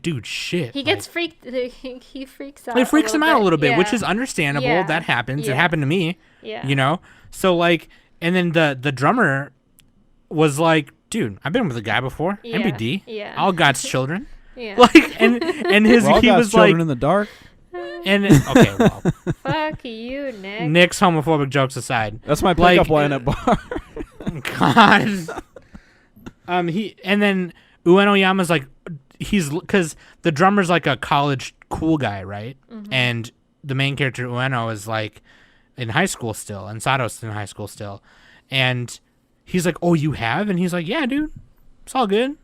dude, shit. He gets freaked. He freaks out. It freaks him out a little bit, which Yeah. is understandable. Yeah. That happens. It Yeah. happened to me, Yeah. you know? So, like, and then the drummer was like, dude, I've been with a guy before. Yeah. MBD. Yeah. All God's children. Yeah. Like, and his, We're all he God's was children like, in the dark. and, okay, well, Fuck you, Nick. Nick's homophobic jokes aside. That's my Like, pickup line at bar. God. And then Ueno Yama's like, because the drummer's like a college cool guy, right? Mm-hmm. And the main character Ueno is like in high school still, and Sato's in high school still, and he's like, "Oh, you have?" And he's like, "Yeah, dude, it's all good."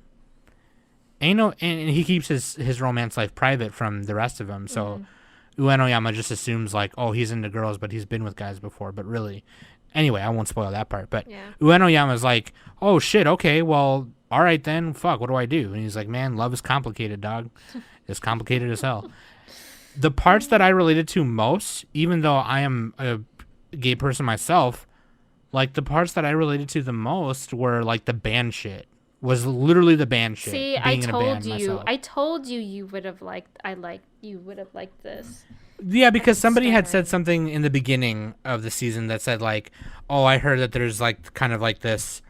Ain't no, and he keeps his romance life private from the rest of them, so Ueno Yama just assumes like, "Oh, he's into girls, but he's been with guys before." But really, anyway, I won't spoil that part. But Yeah. Ueno Yama's like, "Oh shit, okay, well, all right then, fuck, what do I do?" And he's like, "Man, love is complicated, dog. It's complicated as hell." The parts that I related to most, even though I am a gay person myself, like the parts that I related to the most were like the band shit. Was literally the band shit. See, I being in a told band you. myself. I told you you would have liked. You would have liked this. Yeah, because somebody had said Sorry. something in the beginning of the season that said like, "Oh, I heard that there's like kind of like this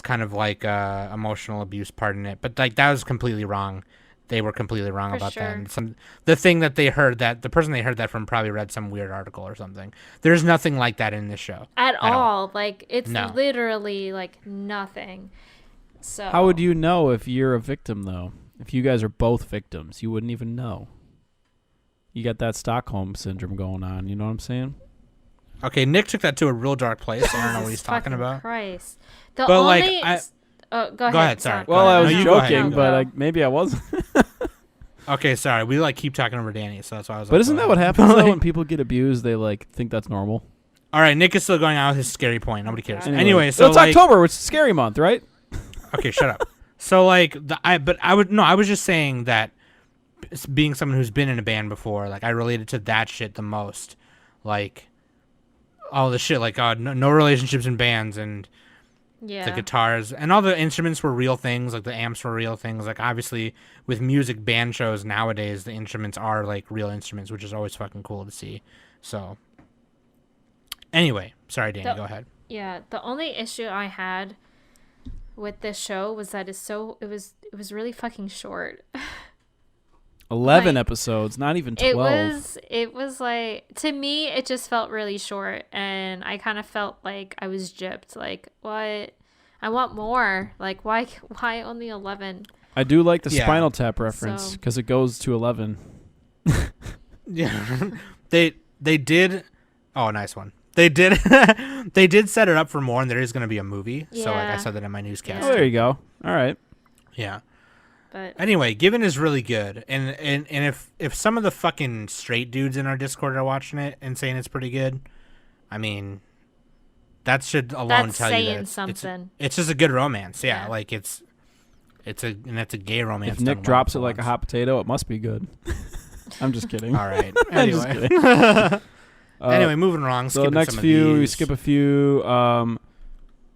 kind of like emotional abuse part in it," but like that was completely wrong. They were completely wrong For about that. sure. And the thing that they heard that the person they heard that from probably read some weird article or something. There's nothing like that in this show. At all. all. Like it's No. literally like nothing. So How would you know if you're a victim, though? If you guys are both victims, you wouldn't even know. You got that Stockholm syndrome going on. You know what I'm saying? Okay, Nick took that to a real dark place. I don't know what he's Jesus talking fucking about. Christ. The But, like, only. I- Go ahead. ahead, sorry. Well, I No, was you go ahead, joking, go but ahead. maybe I wasn't. Okay, sorry. We like keep talking over Danny, so that's why I was. But like, isn't go that what ahead. happens though Like- when people get abused? They like think that's normal. All right, Nick is still going on with his scary point. Nobody cares. Okay. Anyway, so it's like, October, which is scary month, right? okay, shut up. So like, I was just saying that being someone who's been in a band before, like I related to that shit the most, like all the shit, like no relationships in bands and Yeah. the guitars and all the instruments were real things, like the amps were real things. Like obviously with music band shows nowadays, the instruments are like real instruments, which is always fucking cool to see. So anyway, sorry, Danny, The- go ahead. Yeah. The only issue I had with this show was that it was really fucking short. 11 Like, episodes, not even 12. It was like, to me it just felt really short, and I kind of felt like I was gypped. Like, what? I want more. Like, why only 11? I do like the Yeah. Spinal Tap reference So- because it goes to 11. Yeah, they did. Oh, nice one. They did. They did set it up for more, and there is going to be a movie. So like I Yeah. said that in my newscast. Oh, there you go. All right. Yeah. But Anyway, Given is really good, and if some of the fucking straight dudes in our Discord are watching it and saying it's pretty good, I mean, that should alone that's tell you saying that it's something. it's just a good romance. Yeah, Yeah. like it's a gay romance. If Nick done well drops for it like a once. hot potato, it must be good. I'm just kidding. All right. I'm just Anyway, kidding. anyway, moving along. So skipping next some few, of we these. skip a few.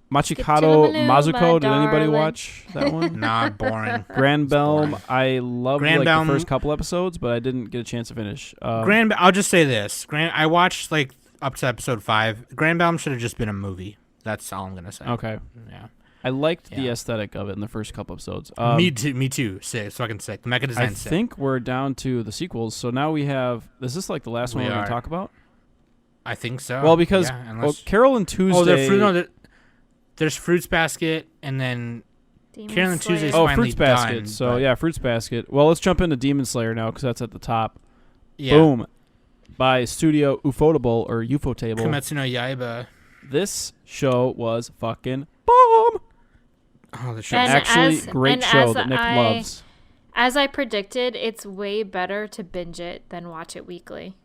Machikado Skip to the Mazuko. my Did anybody darling. watch that one? Nah, boring. Grand Belm. boring. I loved Grand like Belm- the first couple episodes, but I didn't get a chance to finish. I'll just say this. I watched like up to episode 5. Grand Belm should have just been a movie. That's all I'm gonna say. Okay. Yeah. I liked the Yeah. aesthetic of it in the first couple episodes. Me too. Me too. Sick. It's fucking sick. The mecha I design's sick. think we're down to the sequels. So now we have. Is this like the last one We we're going are. to talk about? I think so. Well, because yeah, unless... Carol and Tuesday. Oh, there's Fruits Basket, and then Demon Carol and Slayer. Tuesday's Oh, finally Fruits Basket. done, So but- yeah, Fruits Basket. Well, let's jump into Demon Slayer now because that's at the top. yeah. Boom. By Studio Ufotable or Ufotable. Kimetsu no Yaiba. This show was fucking bomb. Oh, the show. And Actually, as- great and show as that Nick I- loves. As I predicted, it's way better to binge it than watch it weekly.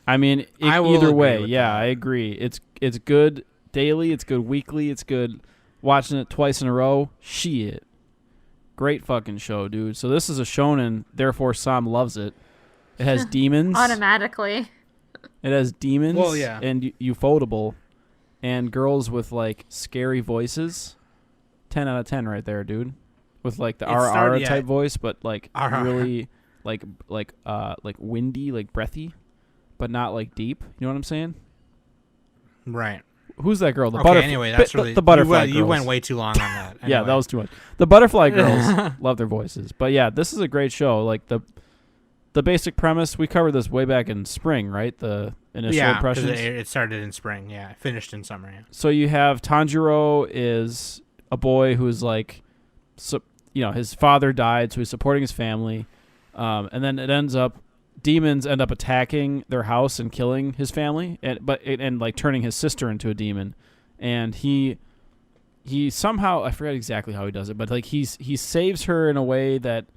I mean, I will either agree way, with yeah, that. I agree. It's good daily. It's good weekly. It's good watching it twice in a row. Shit. Great fucking show, dude. So this is a shonen, therefore Sam loves it. It has demons. Automatically. It has demons Well, yeah. and ufotable and girls with like scary voices. 10 out of 10 right there, dude. With like the It started- RR type yeah. voice, but like RR. really like windy, like breathy, but not like deep. You know what I'm saying? Right. Who's that girl? The Okay. butterfly. Anyway, that's really the butterfly. You girls. went way too long on that. Yeah, Anyway. that was too much. The butterfly girls love their voices, but yeah, this is a great show. Like the basic premise, we covered this way back in spring, right? The initial yeah, because impressions. it started in spring. Yeah, finished in summer. Yeah. So you have Tanjiro is a boy who's like, his father died, so he's supporting his family, and then it ends up demons end up attacking their house and killing his family, and like turning his sister into a demon, and he somehow, I forget exactly how he does it, but like he saves her in a way that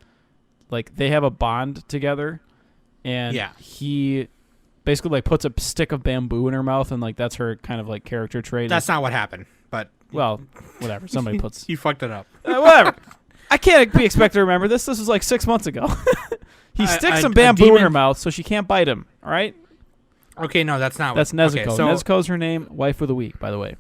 like they have a bond together, and Yeah. he basically like puts a stick of bamboo in her mouth, and like that's her kind of like character trait. That's not what happened, but Well, whatever. Somebody puts you fucked it up. whatever. I can't be expected to remember this. This was like 6 months ago. He sticks some a bamboo in her demon- mouth so she can't bite him. All right, Okay, no, that's not. that's what, Nezuko. Okay, so, Nezuko's her name. Wife of the week, by the way.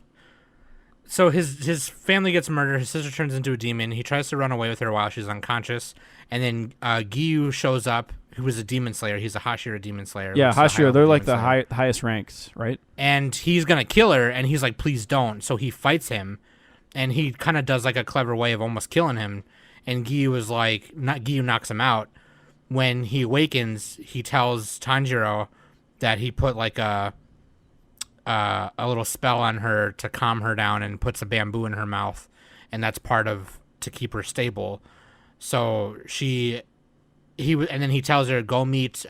so his family gets murdered. His sister turns into a demon. He tries to run away with her while she's unconscious, and then Giyu shows up, who is a demon slayer. He's a Hashira demon slayer. Yeah, which is a high Hashira. level They're like demon the slayer. highest ranks, right? And he's gonna kill her, and he's like, please don't. So he fights him, and he kind of does like a clever way of almost killing him, and Giyu is like, Giyu knocks him out. When he awakens, he tells Tanjiro that he put like a little spell on her to calm her down, and puts a bamboo in her mouth, and that's part of to keep her stable. So and then he tells her, go meet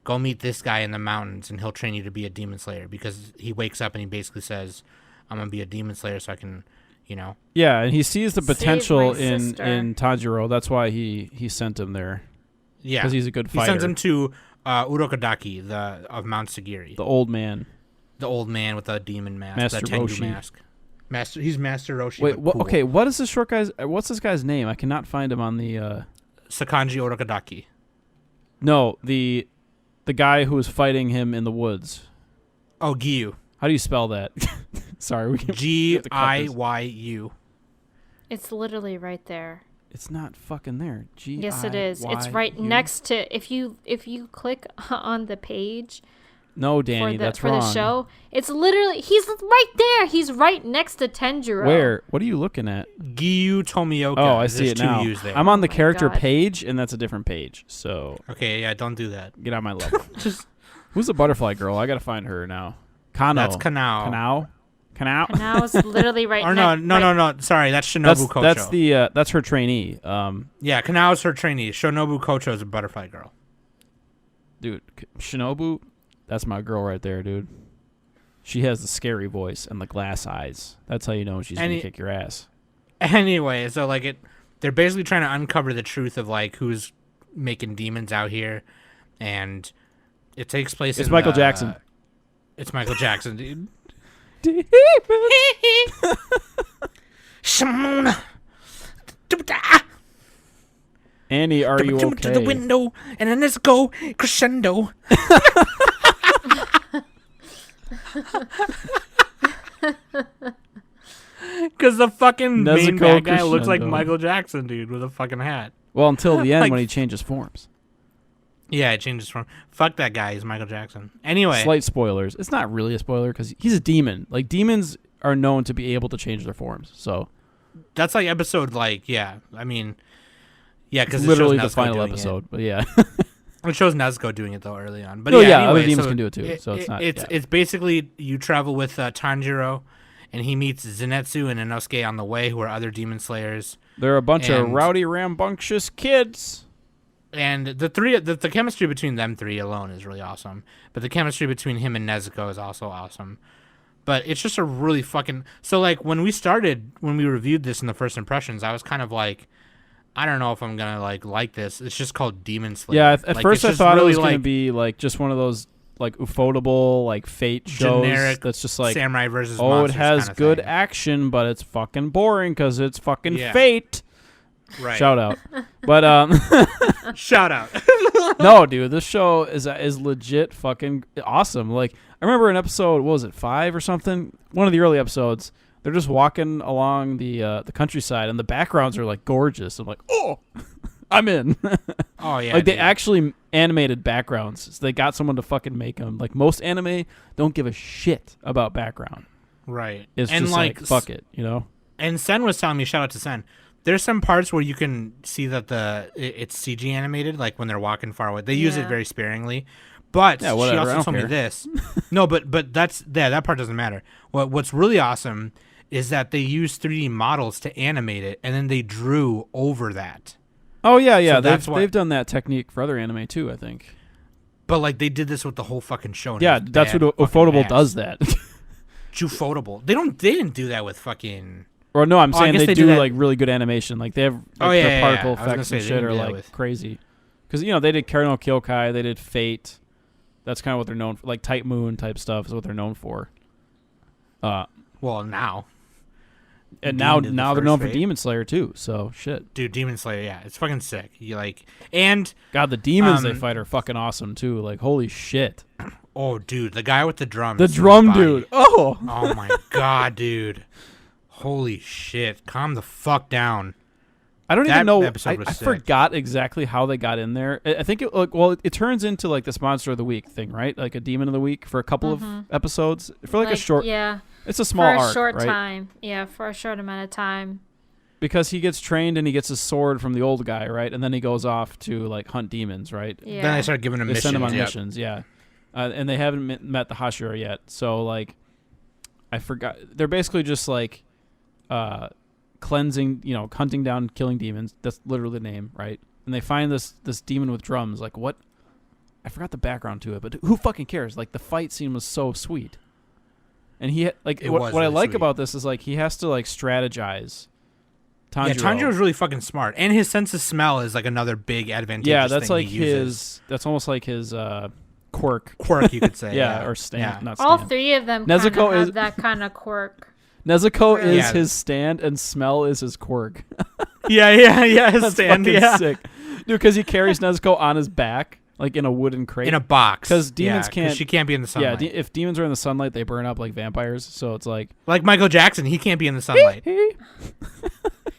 this guy in the mountains, and he'll train you to be a demon slayer, because he wakes up and he basically says, I'm gonna be a demon slayer so I can, Yeah, and he sees the Save potential my in sister. Tanjiro. That's why he sent him there, yeah, because he's a good he fighter. sends him to Urokodaki, of Mount Sagiri, The old man. the old man with the demon mask, Master the Tengu Roshi. mask. He's Master Roshi. Wait, but cool. okay. What is this short guy's? What's this guy's name? I cannot find him on the. Sakanji Urokodaki. No, the guy who was fighting him in the woods. Oh, Giyu. How do you spell that? Sorry, we have to cut this. Giyu. It's literally right there. It's not fucking there. Yes, it is. It's right Giyu? next to if you click on the page No, Danny, that's for wrong. the show. It's literally he's right there. He's right next to Tenjiro. Where? What are you looking at? Giyu Tomioka. Oh, I see There's it two now. U's there. I'm on the Oh my character God. page, and that's a different page. So Okay, yeah, don't do that. get on my level. Just Who's the butterfly girl? I gotta find her now. Kano. that's Kanao. Kanao. Now it's literally right. Or no. Sorry, that's Shinobu That's Kocho. that's the that's her trainee. Yeah, Kanao's her trainee. Shinobu Kocho is a butterfly girl. Dude, Shinobu, that's my girl right there, dude. She has the scary voice and the glass eyes. That's how you know she's gonna kick your ass. Anyway, so like they're basically trying to uncover the truth of like who's making demons out here, and it takes place. It's Michael Jackson. It's Michael Jackson, dude. Shimona. Annie, are you okay? To the window, and then let's go crescendo. Because the fucking main Nezuko bad guy looks like crescendo. Michael Jackson, dude, with a fucking hat. Well, until the end Like- when he changes forms. Yeah, it changes from fuck that guy. He's Michael Jackson. Anyway, Slight spoilers. It's not really a spoiler because he's a demon. Like, demons are known to be able to change their forms. So that's like episode like yeah. I mean, yeah, because literally the final episode. But yeah. It shows Nezuko doing it though early on. But Oh, yeah, yeah, anyway, other demons so can do it too, so it's not- yeah. It's basically you travel with Tanjiro, and he meets Zenitsu and Inosuke on the way, who are other demon slayers. They're a bunch of And- rowdy, rambunctious kids. And the chemistry between them three alone is really awesome. But the chemistry between him and Nezuko is also awesome. But it's just a really fucking... So, like, when we reviewed this in the first impressions, I was kind of like, I don't know if I'm going to, like this. It's just called Demon Slayer. Yeah, at Like, first it's I just thought it really, was going to like, be, like, just one of those, like, ufotable, like, fate shows. generic That's just like, samurai versus oh, it monsters has kinda good thing. action, but it's fucking boring because it's fucking Yeah. fate. Right. Shout out. But, Shout out. no, dude, this show is legit fucking awesome. Like, I remember an episode, what was it, 5 or something? One of the early episodes. They're just walking along the countryside, and the backgrounds are like gorgeous. I'm like, oh, I'm in. Oh, yeah. Like, they dude. actually animated backgrounds. So they got someone to fucking make them. Like, most anime don't give a shit about background. Right. It's and just like fuck it, you know? And Sen was telling me, shout out to Sen. There's some parts where you can see that it's CG animated, like when they're walking far away. They use it Yeah. very sparingly. But Yeah, she whatever, I also don't told me care. this. No, but that part doesn't matter. What's really awesome is that they use 3D models to animate it, and then they drew over that. Oh, yeah. So that's They've done that technique for other anime, too, I think. But like they did this with the whole fucking show. and Yeah, it was that's bad what fucking Ufotable ass. does that. Ufotable. They didn't do that with fucking. Or no, I'm Oh, I saying guess they they do do that- like really good animation. Like they have like, Oh, yeah, their yeah, particle yeah. I was gonna effects say and they shit didn't are do that like with- crazy. Because they did Karen no Kyokai, they did Fate. That's kind of what they're known for. Like Type Moon type stuff is what they're known for. Well, now, And Demon did the now they're first known for Fate. Demon Slayer too. So shit. dude, Demon Slayer. Yeah, it's fucking sick. You like and. God, the demons they Um, fight are fucking awesome too. Like holy shit. Oh, dude, the guy with the drums. The in his drum body. dude. Oh. Oh my god, dude. Holy shit. Calm the fuck down. I don't That even know. episode was I sick. forgot exactly how they got in there. I think it turns into like this monster of the week thing, right? Like a demon of the week for a couple of episodes for like a short. Yeah. It's a small for a arc, short right? time. Yeah, for a short amount of time. Because he gets trained and he gets his sword from the old guy, right? And then he goes off to like hunt demons, right? Yeah. Then they start giving him They missions. send him on yep. missions, yeah. And they haven't met the Hashira yet, so like, I forgot. They're basically just like, cleansing, hunting down, killing demons. That's literally the name, right? And they find this demon with drums. Like what? I forgot the background to it, but who fucking cares? Like the fight scene was so sweet, and It what was I really like sweet. about this is like he has to like strategize. Tanjiro. Yeah, Tanjiro's really fucking smart, and his sense of smell is like another big advantage. Yeah, that's thing like he uses. that's almost like his quirk. Quirk, you could say. Yeah, or stand, Yeah. not All stand. three of them kind Nezuko of have is- that kind of quirk. Nezuko Really? is Yeah. his stand, and smell is his quirk. Yeah. His That's stand, fucking yeah, sick, dude. Because he carries Nezuko on his back, like in a wooden crate. in a box. 'Cause demons Yeah, can't- She can't be in the yeah, sunlight. if demons are in the sunlight, they burn up like vampires. So it's like, Like Michael Jackson, he can't be in the sunlight. Oh,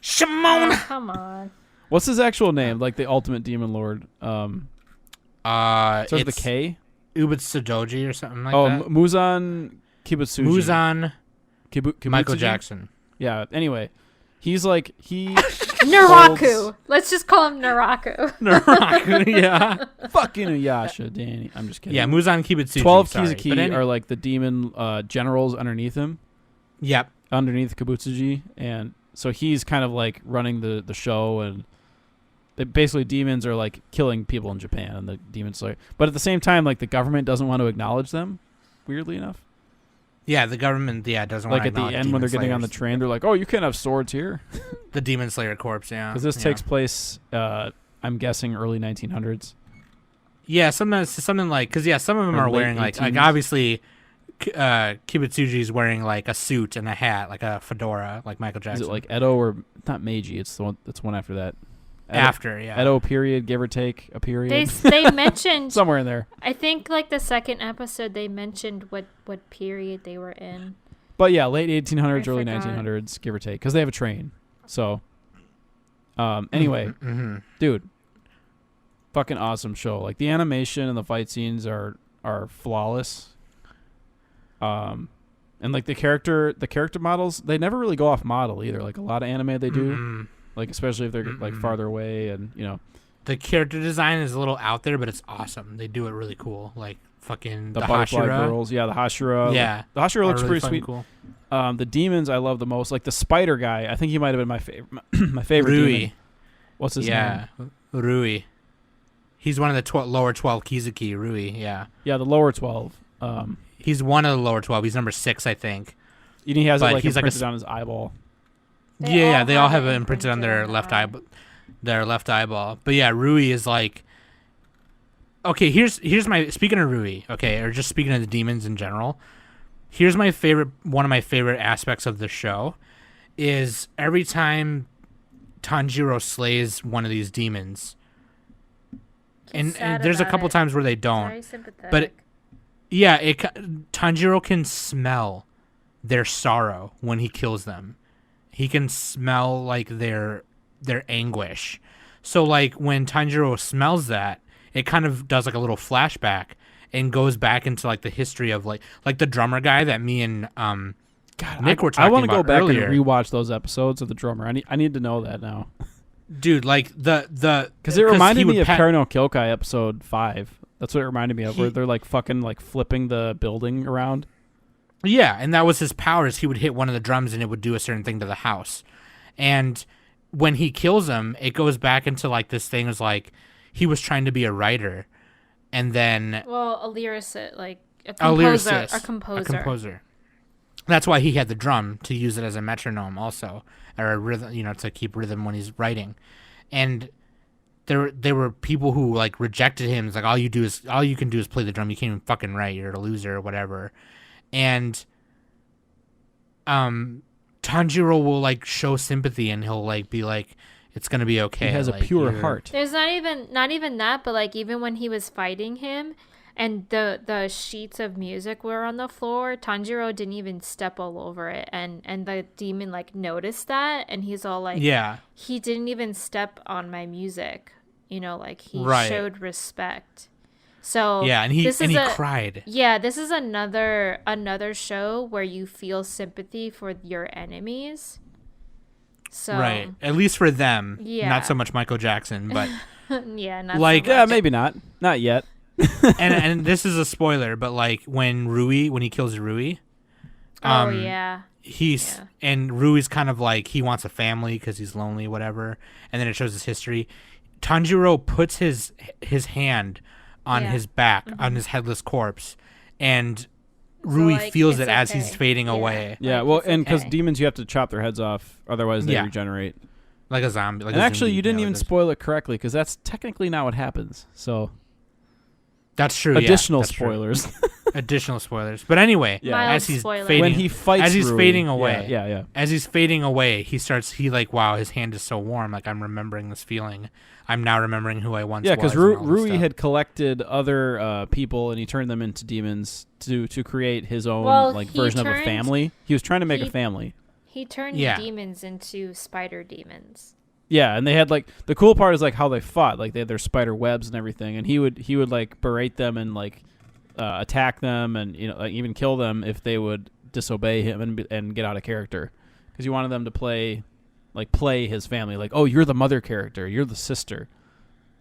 Shimona. come on. what's his actual name? Like the ultimate demon lord. Starts with a It's K. Ubitsudoji or something like Oh, that. Muzan Kibutsuji. Muzan Kibutsuji? Michael Jackson. Yeah. Anyway, he's like he Naraku. Let's just call him Naraku. Yeah. fucking Uyasha, Danny. I'm just kidding. Yeah, Muzan Kibutsuji. 12 sorry. Kizuki But any- are like the demon generals underneath him, Yep. underneath Kibutsuji, and so he's kind of like running the show, and basically demons are like killing people in Japan, and the demon slayer. But at the same time, like the government doesn't want to acknowledge them, weirdly enough. Yeah, the government doesn't Like want to at the acknowledge end when they're Demon getting on the Slayers. train, they're like, "Oh, you can't have swords here," The Demon Slayer corpse. Yeah, because this takes place. I'm guessing early 1900s. Yeah, something like because some of them Or are late wearing like 18s. obviously, Kibutsuji's wearing like a suit and a hat, like a fedora, like Michael Is Jackson. it like Edo or not Meiji? It's the one. That's one after that. Edo, after? Yeah, Edo period, give or take a period. They mentioned somewhere in there. I think like the second episode they mentioned what period they were in. But yeah, late 1800s, I early forgot. 1900s, give or take, because they have a train. So, anyway, Mm-hmm. dude, fucking awesome show. Like the animation and the fight scenes are flawless. And like the character models, they never really go off model either. Like a lot of anime they do, Mm-hmm. like especially if they're like farther away, and The character design is a little out there, but it's awesome. They do it really cool. Like fucking the the butterfly Hashira. girls, the Hashira. Yeah, the Hashira looks are pretty really fucking sweet. Cool. The demons I love the most, like the spider guy. I think he might have been my favorite. My favorite Rui. demon. What's his name? Yeah, Rui. He's one of the lower 12 Kizuki. Rui. Yeah, Yeah, the lower 12. he's one of the lower 12. He's number 6, I think. And he has it But like he's like a imprinted on his eyeball. They all have it imprinted on their left eye, their left eyeball. But yeah, Rui is like. Okay, here's my speaking of Rui. Okay, or just speaking of the demons in general. Here's my favorite. One of my favorite aspects of the show is every time Tanjiro slays one of these demons, and there's a couple times where they don't. Very sympathetic. But yeah, Tanjiro can smell their sorrow when he kills them. He can smell like their anguish. So like when Tanjiro smells that, it kind of does like a little flashback and goes back into like the history of like the drummer guy that me and Nick were talking about. I want to go back earlier. and rewatch those episodes of the drummer. I need to know that now. Dude, like the Because it reminded me of Pat- Karano Kyokai episode 5. That's what it reminded me of, where they're like fucking like flipping the building around. Yeah, and that was his powers. He would hit one of the drums and it would do a certain thing to the house. And when he kills him, it goes back into like this thing is like he was trying to be a writer, and then a lyricist, like a composer, a composer. That's why he had the drum to use it as a metronome, also, or a rhythm, to keep rhythm when he's writing. And there were people who like rejected him. It's like all you can do is play the drum. You can't even fucking write. You're a loser or whatever. And Tanjiro will like show sympathy and he'll like be like, it's gonna be okay. He has like, a pure heart. There's not even that, but like even when he was fighting him and the sheets of music were on the floor, Tanjiro didn't even step all over it, and the demon like noticed that, and he's all like, yeah, he didn't even step on my music, like he Right. showed respect. So yeah, and he this is cried. Yeah, this is another show where you feel sympathy for your enemies. So Right, at least for them. Yeah. Not so much Michael Jackson, but yeah, not Like- so Yeah, much. maybe not yet. and this is a spoiler, but like when he kills Rui, Oh yeah. he's Yeah. and Rui's kind of like he wants a family because he's lonely, whatever. And then it shows his history. Tanjiro puts his hand on Yeah. his back, on his headless corpse, and Rui like, feels it's it as okay. he's fading Yeah. away, Yeah, Like, well, it's and because okay. demons, you have to chop their heads off, otherwise they Yeah. regenerate. like a zombie. Like And a actually, zombie, you didn't yeah, even like a- spoil it correctly, because that's technically not what happens. So That's true. yeah, additional that's true. spoilers. Additional spoilers. But anyway, Yeah. Mild as he's spoiler. fading, when he fights, as he's Rui, fading away, Yeah. as he's fading away, he like, wow, his hand is so warm. Like I'm remembering this feeling. I'm now remembering who I once Yeah, was. because and all this Rui stuff. had collected other people, and he turned them into demons to create his own Well, like he version of a turned- family. He was trying to make a he- family. He turned Yeah. demons into spider demons. Yeah, and they had like the cool part is like how they fought. Like they had their spider webs and everything, and he would like berate them and like attack them and like, even kill them if they would disobey him and get out of character, because he wanted them to play his family. Like, oh, you're the mother character, you're the sister,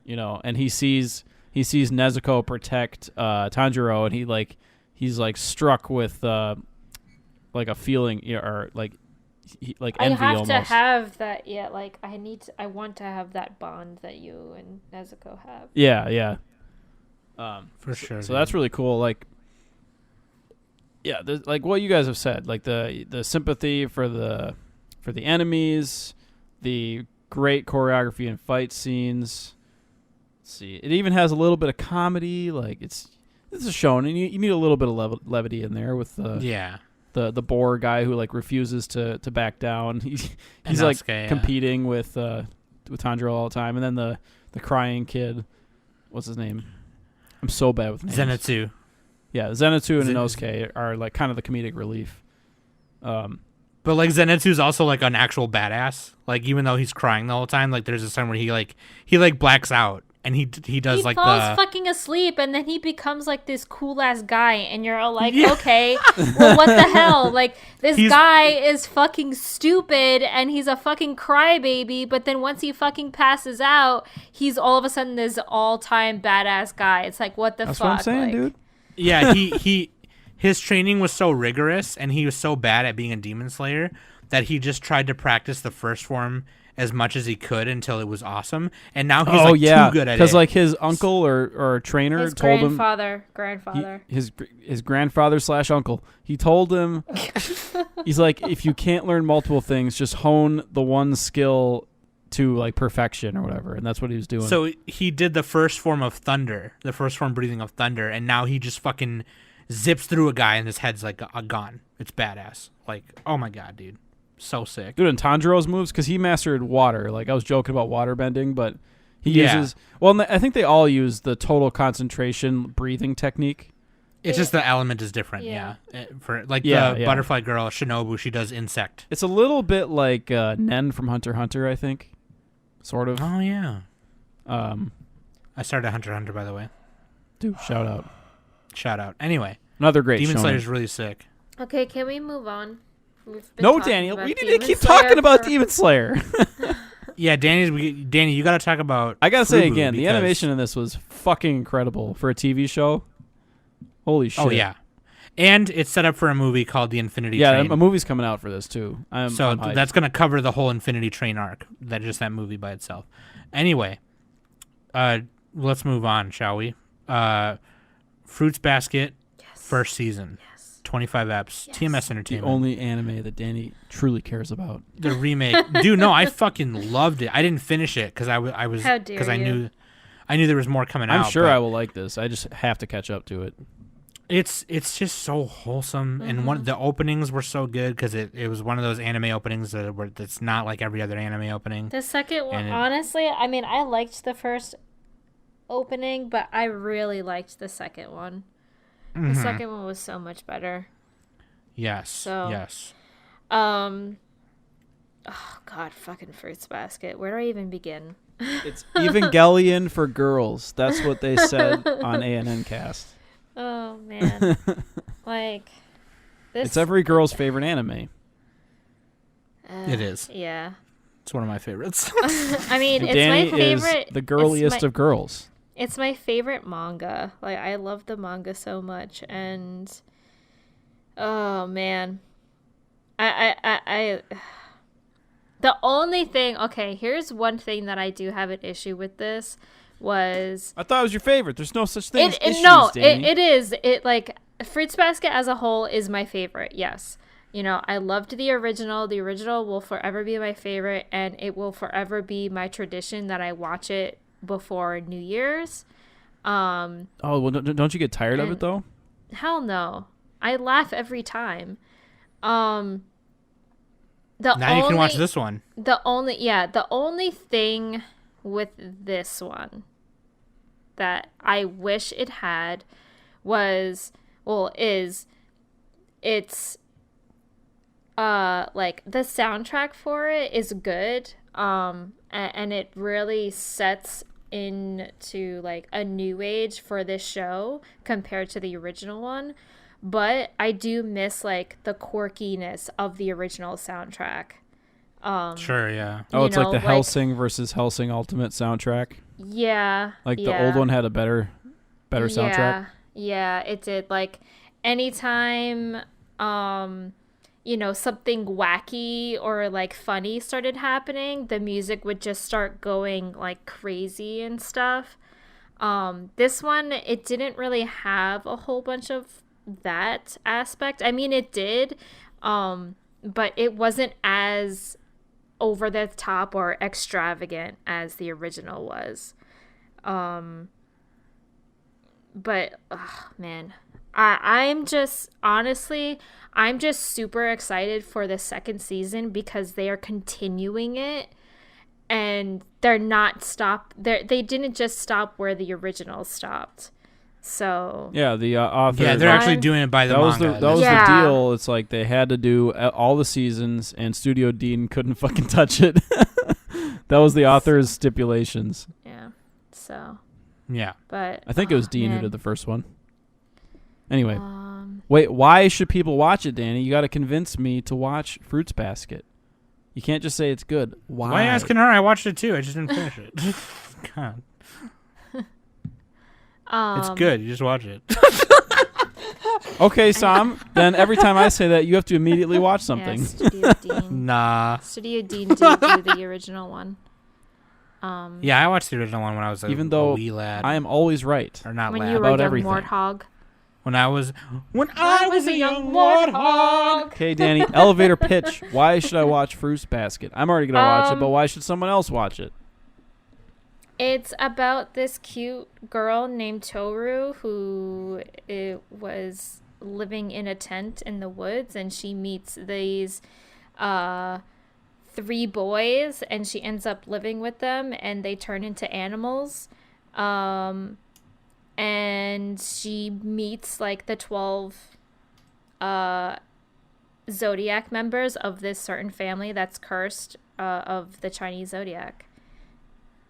And he sees Nezuko protect Tanjiro, and he's struck with like a feeling, or like envy I have almost. to have that. Yeah, like I want to have that bond that you and Nezuko have. Yeah. for sure. So that's really cool. Like, Yeah, like what you guys have said, like the sympathy for the enemies, the great choreography and fight scenes. Let's see, it even has a little bit of comedy. Like it's a shonen. You need a little bit of levity in there with the boar guy who like refuses to back down. He's Inosuke, like competing with Tanjiro all the time, and then the crying kid. What's his name? I'm so bad with names. Zenitsu. Yeah, Zenitsu and Inosuke are like kind of the comedic relief. But like Zenitsu's also like an actual badass. Like even though he's crying the whole time, like there's this time where he blacks out and he does he like falls fucking asleep, and then he becomes like this cool ass guy, and you're all like, okay, well, what the hell? Like this guy is fucking stupid, and he's a fucking crybaby. But then once he fucking passes out, he's all of a sudden this all-time badass guy. It's like, what the fuck? That's what I'm saying, dude. Yeah, his training was so rigorous, and he was so bad at being a demon slayer that he just tried to practice the first form as much as he could until it was awesome. And now he's too good at it. Because like his uncle or trainer his told grandfather. His grandfather / uncle. He told him, he's like, if you can't learn multiple things, just hone the one skill to like perfection or whatever. And that's what he was doing. So he did the first form of thunder, the first form breathing of thunder, and now he just fucking zips through a guy and his head's like gone. It's badass. Like, oh my god, dude. So sick. Dude, and Tanjiro's moves, because he mastered water. Like, I was joking about water bending, but he uses... Well, I think they all use the total concentration breathing technique. It's just the element is different, For like the butterfly girl, Shinobu, she does insect. It's a little bit like Nen from Hunter x Hunter, I think. Sort of. Oh, yeah. I started Hunter x Hunter, by the way. Dude, shout out. Shout out. Anyway. Another great Demon shonen. Slayer's really sick. Okay, can we move on? No, Daniel, we need to keep talking about Demon Slayer. Yeah, Danny, you got to talk about. I gotta say again, the animation in this was fucking incredible for a TV show. Holy shit! Oh yeah, and it's set up for a movie called The Infinity Train. Yeah, a movie's coming out for this too. I'm that's gonna cover the whole Infinity Train arc. That movie by itself. Anyway, let's move on, shall we? Fruits Basket, first season. 25 eps. Yes. TMS Entertainment. The only anime that Danny truly cares about. The remake. Dude, no, I fucking loved it. I didn't finish it because I was because I knew there was more coming out. I'm sure I will like this. I just have to catch up to it. It's just so wholesome, and the openings were so good because it was one of those anime openings that's not like every other anime opening. The second one, honestly, I mean, I liked the first opening, but I really liked the second one. The second one was so much better. Yes. So, yes. Oh God, fucking Fruits Basket. Where do I even begin? It's Evangelion for girls. That's what they said on ANN Cast. Oh man, like this. It's every girl's favorite anime. It is. Yeah. It's one of my favorites. I mean, it's Danny my favorite. Is the girliest of girls. It's my favorite manga. Like, I love the manga so much, and oh man, I the only thing. Okay, here's one thing that I do have an issue with. This was I thought it was your favorite. There's no such thing as issues, Danny. It is. It like Fruits Basket as a whole is my favorite. Yes. You know, I loved the original. The original will forever be my favorite, and it will forever be my tradition that I watch it before New Year's. Oh, well, don't you get tired of it though? Hell no. I laugh every time. Now you can watch this one. The only thing with this one that I wish it had is it's like the soundtrack for it is good. And it really sets into like a new age for this show compared to the original one. But I do miss like the quirkiness of the original soundtrack. Sure, yeah. Oh, it's like the Hellsing versus Hellsing Ultimate soundtrack. Yeah. Like the old one had a better soundtrack. Yeah, it did. Like anytime something wacky or like funny started happening, the music would just start going like crazy and stuff. This one, it didn't really have a whole bunch of that aspect. I mean, it did, but it wasn't as over the top or extravagant as the original was. But man, I'm just honestly, I'm just super excited for the second season because they are continuing it, and they're not they didn't just stop where the original stopped. So Yeah, the author. Yeah, they're actually doing it by the manga. That was Yeah. the deal. It's like they had to do all the seasons, and Studio Dean couldn't fucking touch it. That was the author's stipulations. yeah, so Yeah. but I think it was Dean who man. did the first one. Anyway, wait, why should people watch it, Danny? You got to convince me to watch Fruits Basket. You can't just say it's good. Why? Why are you asking her? I watched it too. I just didn't finish it. God. It's good. You just watch it. Okay, Sam. Then every time I say that, you have to immediately watch Yeah, something. Studio Dean. Nah. Studio Dean did do the original one. Yeah, I watched the original one when I was Even a though wee lad. I am always right. Or not When lad. you were a about young everything. warthog. When I was a young warthog. Okay, Danny, elevator pitch. Why should I watch Fruits Basket? I'm already going to watch it, but why should someone else watch it? It's about this cute girl named Toru who was living in a tent in the woods, and she meets these 3 boys, and she ends up living with them, and they turn into animals. And she meets like the 12 zodiac members of this certain family that's cursed of the Chinese zodiac.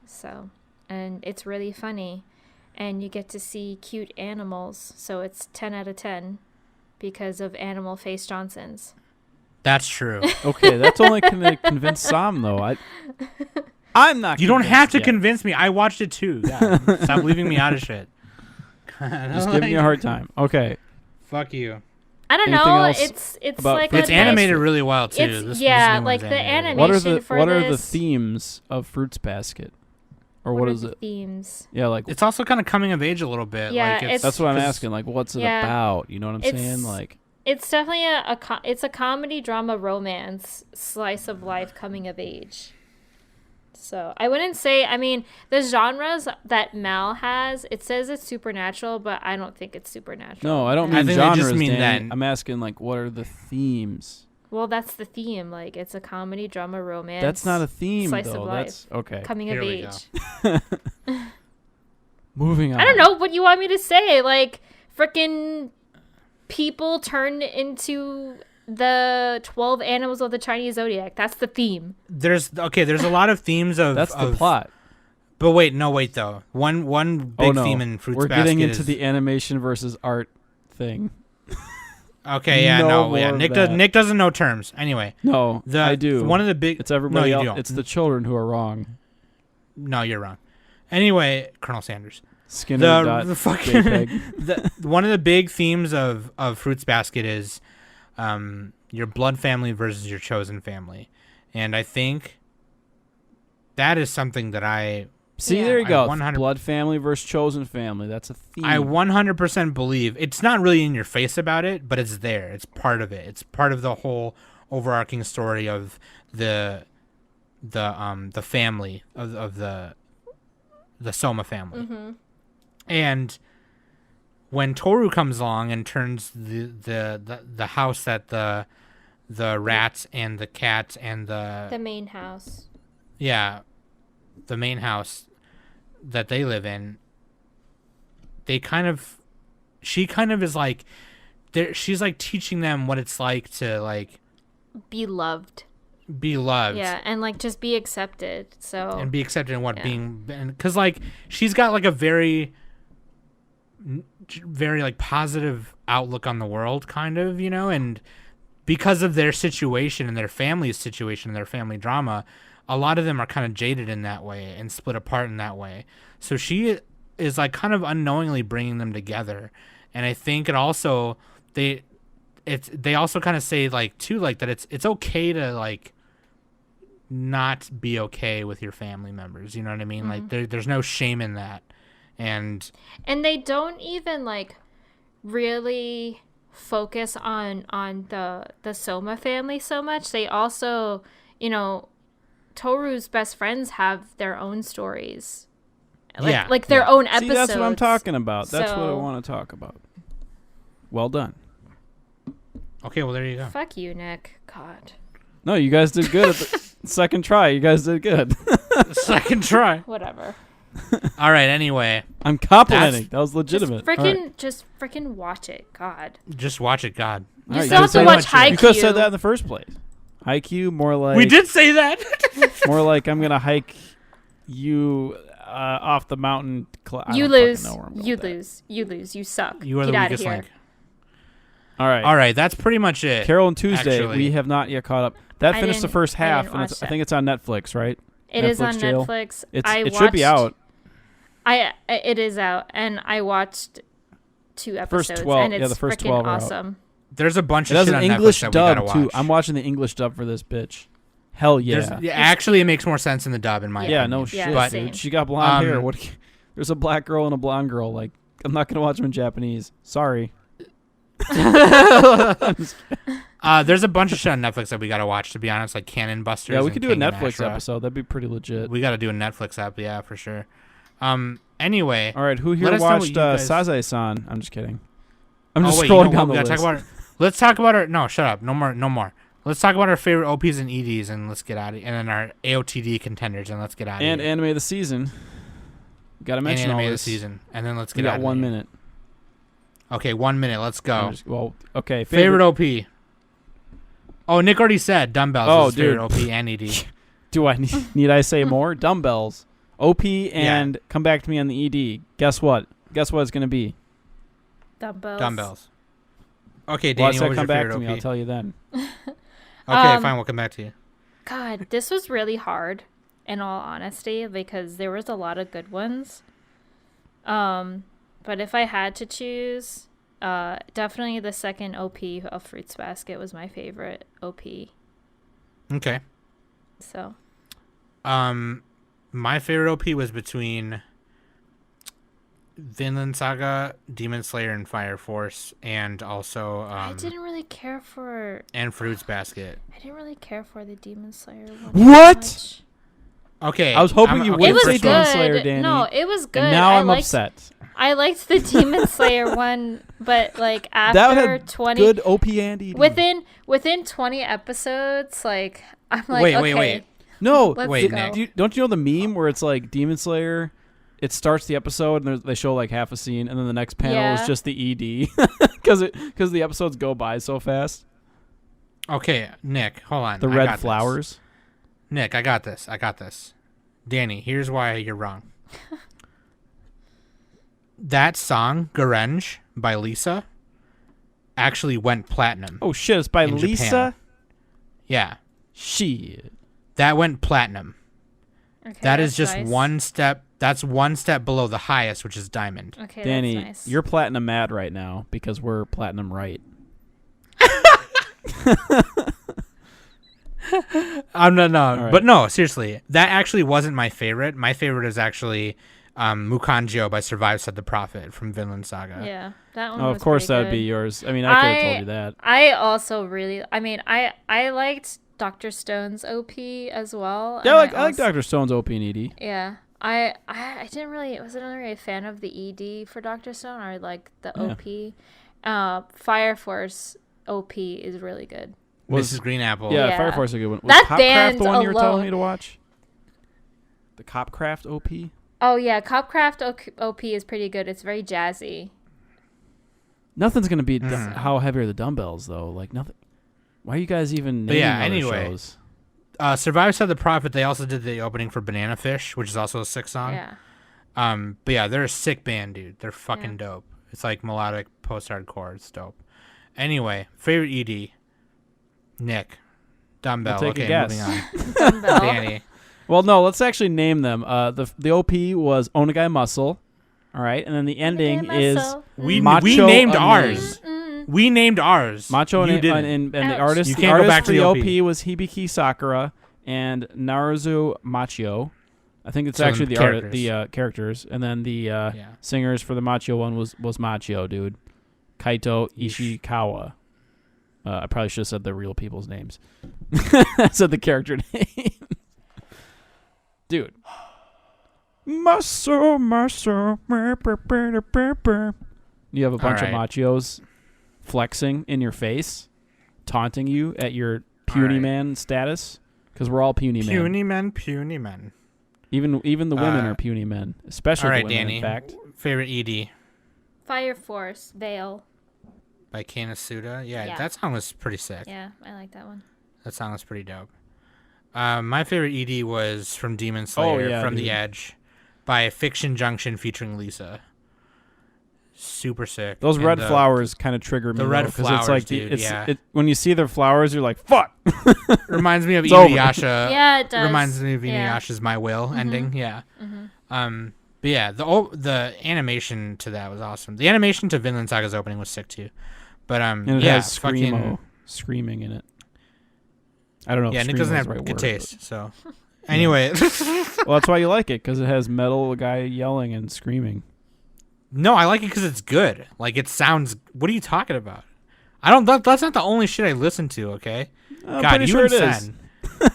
So, and it's really funny, and you get to see cute animals, so it's 10 out of 10 because of Animal Face Johnsons. That's true. Okay, that's only going to convince Sam, though. I'm not You don't have to yet. convince me. I watched it too. God, stop leaving me out of shit. Just giving you a hard time. Okay. Fuck you. I don't Anything know. else It's about like Fruits It's a animated Basket? really well too. It's- This yeah, new like one's the animated. animation for What are the this- themes of Fruits Basket? Or what are is the it? themes? Yeah, like It's also kind of coming of age a little bit. Yeah, like it's- that's what I'm 'cause- asking. Like, what's it Yeah. about? You know what I'm It's- saying? Like, It's definitely it's a comedy drama romance slice of life coming of age. So I wouldn't say, I mean, the genres that Mal has, it says it's supernatural, but I don't think it's supernatural. no, I don't I mean think they just genres. mean Danny. that- I'm asking like, what are the themes? Well, that's the theme. Like, it's a comedy drama romance. That's not a theme, slice of though. life. That's okay. Coming Here of we age. Moving on. I don't know what you want me to say. Like, freaking people turn into the 12 animals of the Chinese zodiac. That's the theme. There's a lot of themes of That's the of- plot. But wait, though. One big Oh no, theme in Fruits we're Basket getting into is, the animation versus art thing. Okay, yeah, No no, more yeah. of Nick that. Nick doesn't know terms. Anyway, No, I do. One of the big. It's everybody No, else. you don't. It's the children who are wrong. No, you're wrong. Anyway, Colonel Sanders. Skinner. The fucking JPEG. one of the big themes of Fruits Basket is your blood family versus your chosen family, and I think that is something that I See, Yeah. there you I go. 100 Blood family versus chosen family. That's a theme. 100% believe. It's not really in your face about it, but it's there. It's part of it. It's part of the whole overarching story of the family of the Soma family. And when Toru comes along and turns the house that the rats and the cat and The main house. the main house that they live in, she kind of is like, she's like teaching them what it's like to like Be loved. be loved. Yeah, and like just be accepted. So And be accepted in what Yeah. being, because like she's got like a very like positive outlook on the world, kind of, you know, and because of their situation and their family's situation and their family drama, a lot of them are kind of jaded in that way and split apart in that way. So she is like kind of unknowingly bringing them together, and I think it also they also kind of say like too, like that it's okay to like not be okay with your family members. You know what I mean? Like there's no shame in that, and they don't even like really focus on the Soma family so much. They also, Toru's best friends have their own stories. Like their own episodes. See, that's what I'm talking about. That's what I So- want to talk about. Well done. Okay, well there you go. Fuck you, Nick. God. No, you guys did good at the second try. You guys did good. Second try. Whatever. All right. Anyway, I'm complimenting. That was legitimate. Just freaking watch it. God. just watch it. God. You Alright, still have to said- watch Haikyuu. You could have said that in the first place. Haikyuu, more like We did say that. more like I'm gonna hike you off the mountain. You lose. You lose. You lose. You suck. You are Get the out of weakest here. link. All right. All right. That's pretty much it. Carol and Tuesday. actually. We have not yet caught up. That I finished the didn't- first I half, didn't and watch I that. think it's on Netflix, right? It is on Netflix jail. Netflix. It should be out. It is out, and I watched 2 episodes, First 12 and it's the first freaking 12 are out. awesome. There's a bunch It of has shit an on English Netflix that we gotta dub watch. too. I'm watching the English dub for this bitch. Hell yeah. Actually, it makes more sense in the dub, in my Yeah, opinion. no Yeah, shit, but- same. dude. She got blonde hair. Um, What? There's a black girl and a blonde girl. Like, I'm not gonna watch them in Japanese. Sorry. There's a bunch of shit on Netflix that we gotta watch. To be honest, like Cannon Busters. Yeah, we and could do a King and Netflix Ashura. episode. That'd be pretty legit. We gotta do a Netflix app, yeah, for sure. Anyway. All right, who Let here us know what watched you guys- Sazae-san? I'm just kidding. I'm Oh, just wait, scrolling you know down what? the We list. gotta talk about let's talk about our. No, shut up. No more. Let's talk about our favorite OPs and EDs, and let's get out of. And then our AOTD contenders, and let's get out of And here. anime of the season. Got to And mention all anime of the this. season, and then let's We get out got of 1 here. minute. Okay, 1 minute. Let's go. Okay. Favorite OP. Oh, Nick already said dumbbells. Oh, is his favorite dude. OP and ED. Do I need I say more? Dumbbells. OP and come back to me on the ED. Guess what? Guess what it's gonna be? Dumbbells. Okay, Well, I Danny, said what was come your back favorite to me. I'll OP? tell you then. Okay, fine. We'll come back to you. God, this was really hard, in all honesty, because there was a lot of good ones. But if I had to choose, definitely the second OP of Fruits Basket was my favorite OP. Okay. So. My favorite OP was between Vinland Saga, Demon Slayer, and Fire Force, and also I didn't really care for. and Fruits Basket. I didn't really care for the Demon Slayer one. What? much. Okay, I was hoping you okay, wouldn't It was say first Demon one. good. Slayer, Danny. No, it was good. And now I I'm liked, upset. I liked the Demon Slayer one, but like That after had 20 good OP and ED. within 20 episodes, like I'm like Wait, okay. wait. No, Let's Wait, go. Nick. don't you know the meme where it's like Demon Slayer? It starts the episode and they show like half a scene, and then the next panel Yeah. is just the ED because the episodes go by so fast. Okay, Nick, hold on. The I red got this. flowers. Nick, I got this. Danny, here's why you're wrong. That song, Garenge, by Lisa, actually went platinum. Oh shit! It's by In Lisa. Japan. Yeah, Shit. that went platinum. Okay, That is that's just nice. one step. That's one step below the highest, which is diamond. Okay, Danny, that's nice. you're platinum mad right now because we're platinum right. I'm not, no, right. but no, seriously, that actually wasn't my favorite. My favorite is actually Mukanjyo by Survive Said the Prophet from Vinland Saga. Yeah, that one. Oh, of was course pretty that would be good. yours. I mean, I could have told you that. I also really. I mean, I liked Dr. Stone's OP as well. Yeah, and I like also- Dr. Stone's OP and ED. Yeah. I didn't really wasn't really a fan of the ED for Dr. Stone. I like the OP. Fire Force OP is really good. Was- Mrs. Green Apple. Yeah, Yeah. Fire Force is a good one. Was That Copcraft band the one you were telling alone- me to watch? The Copcraft OP? Oh yeah, Copcraft OP is pretty good. It's very jazzy. Nothing's gonna beat how heavy are the dumbbells though. Like nothing. Why are you guys even But naming yeah, other anyway. shows? Survive Said the Prophet. They also did the opening for Banana Fish, which is also a sick song. Yeah. But yeah, they're a sick band, dude. They're fucking Yeah. dope. It's like melodic post-hardcore. It's dope. Anyway, favorite ED. Nick. Dumbbell. We'll take a Okay, guess. moving on. Dumbbell. Danny. Well, no, let's actually name them. The OP was Onagai Muscle. All right, and then the ending is We Macho named Unnamed. ours. We named ours. Macho you and, didn't. and the Ouch. artist. You the can't go artist back for to the the OP OP. was Hibiki Sakura and Naruzu Machio. I think it's So the actually the characters. characters, and then the Yeah. singers for the Machio one was Machio, dude. Kaito Ishikawa. I probably should have said the real people's names. I said the character name. Dude. Muscle. You have a bunch of machios flexing in your face, taunting you at your puny man status, because we're all puny men. Puny men. Even the women are puny men, especially the women, Danny, in fact. Favorite ED? Fire Force, Veil. By Kanasuda? Yeah. That song was pretty sick. Yeah, I like that one. That song was pretty dope. My favorite ED was from Demon Slayer, From the Edge, by Fiction Junction featuring Lisa. Super sick. Those red flowers kind of trigger me. The red flowers, it's like dude, when you see the flowers, you're like, fuck. Reminds me of It's over. Inuyasha. Yeah, it does. Reminds me of Inuyasha's My Will ending. Yeah. But yeah, the animation to that was awesome. The animation to Vinland Saga's opening was sick too. But and it has screaming in it. I don't know. Yeah, if Nick doesn't have is the right good word, taste. So anyway, well, that's why you like it, because it has metal guy yelling and screaming. No, I like it because it's good. Like, it sounds. What are you talking about? I don't. That's not the only shit I listen to. Okay. I'm God, pretty you sure and it Sen. is.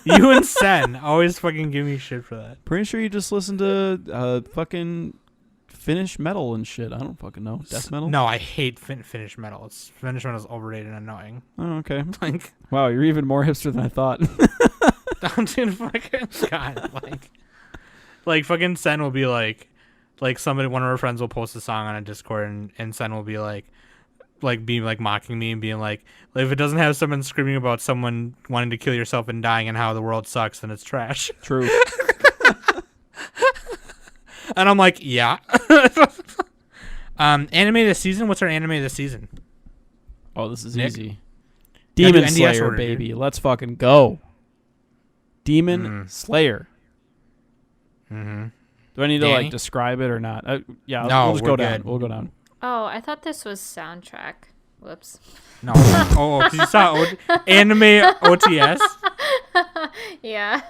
You and Sen always fucking give me shit for that. Pretty sure you just listen to fucking Finnish metal and shit. I don't fucking know. Death metal? No, I hate Finnish metal. Finnish metal is overrated and annoying. Oh, okay. Like, wow, you're even more hipster than I thought. dude, fucking God, like fucking Sen will be like somebody, one of our friends will post a song on a Discord, and Sen will be like mocking me and being like, if it doesn't have someone screaming about someone wanting to kill yourself and dying and how the world sucks, then it's trash. True. And I'm like, yeah. Anime this season. What's our anime this season? Oh, this is Nick? easy. Gotta do Demon NDS Slayer, order, baby. dude. Let's fucking go. Demon Slayer. Mm-hmm. Do I need to Danny? describe it or not? Yeah, No, we'll just we're go down. good. We'll go down. Oh, I thought this was soundtrack. Whoops. No. Oh, because you saw anime OTS. Yeah.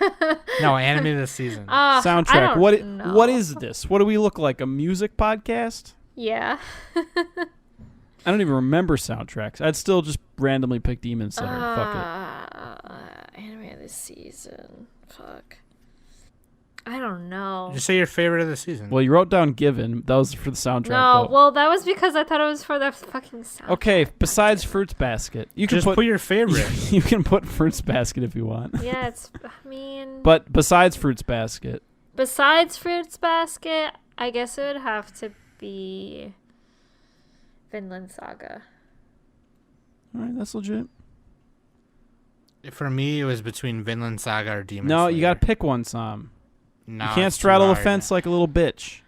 No, anime this season. I Soundtrack. don't know. What is this? What do we look like? A music podcast? Yeah. I don't even remember soundtracks. I'd still just randomly pick Demon Slayer. Fuck it. Anime this season. Fuck. I don't know. Just say your favorite of the season. Well, you wrote down Given. That was for the soundtrack. No, though. well, that was because I thought it was for the fucking soundtrack. Okay, besides Fruits Basket. You can just put your favorite. You can put Fruits Basket if you want. Yeah, I mean... But besides Fruits Basket. Besides Fruits Basket, I guess it would have to be Vinland Saga. All right, that's legit. For me, it was between Vinland Saga or Demon Slayer. No, you got to pick one, Sam. No, you can't it's too straddle the hard. fence like a little bitch.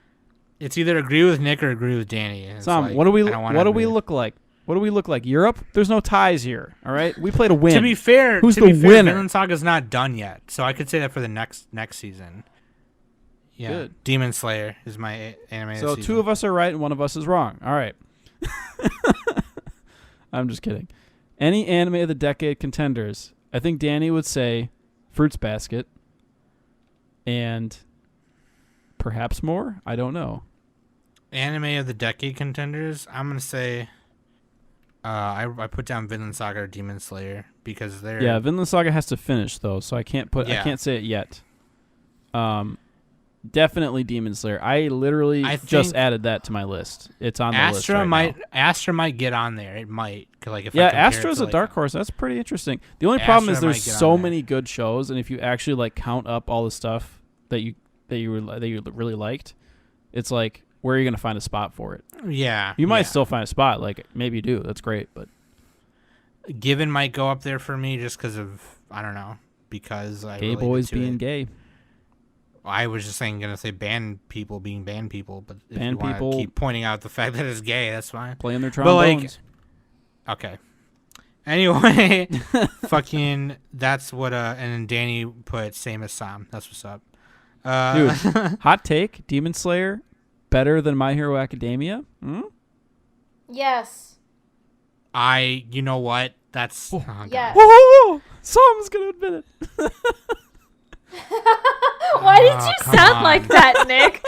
It's either agree with Nick or agree with Danny. It's Sam, like, what do we I don't wanna what do we agree. look like? What do we look like? Europe? There's no ties here. All right, we played a win. To be fair, Who's to the be fair, winner? Vinland Saga's not done yet, so I could say that for the next season. Yeah, Good. Demon Slayer is my anime. So this two season. of us are right and one of us is wrong. All right. I'm just kidding. Any anime of the decade contenders? I think Danny would say Fruits Basket. And perhaps more? I don't know. Anime of the decade contenders. I'm gonna say. I put down Vinland Saga or Demon Slayer because they're Yeah, Vinland Saga has to finish though, so I can't Yeah. say it yet. Definitely Demon Slayer. I literally I just think added that to my list. It's on the list Astra right now. Astra might get on there. It might 'cause, like if I Yeah, compare it Astra's to, a like, dark horse. That's pretty interesting. The only problem is Astra there's might get so on there. many good shows, and if you actually count up all the stuff that you really liked, it's like where are you gonna find a spot for it? Yeah, You might yeah. still find a spot. Like maybe you do. That's great, but Given might go up there for me just because of I don't know because I gay related boys to being it. gay. I was just gonna say band people being band people, but if Band you wanna people- keep pointing out the fact that it's gay, that's fine. Playing their But, like, trombones. Okay. Anyway, fucking that's what and then Danny put same as Sam. That's what's up. Dude, hot take: Demon Slayer better than My Hero Academia? Hmm? Yes. you know what? That's oh, God. Yes. Whoa! Sam's gonna admit it. Why did you come sound on. like that, Nick?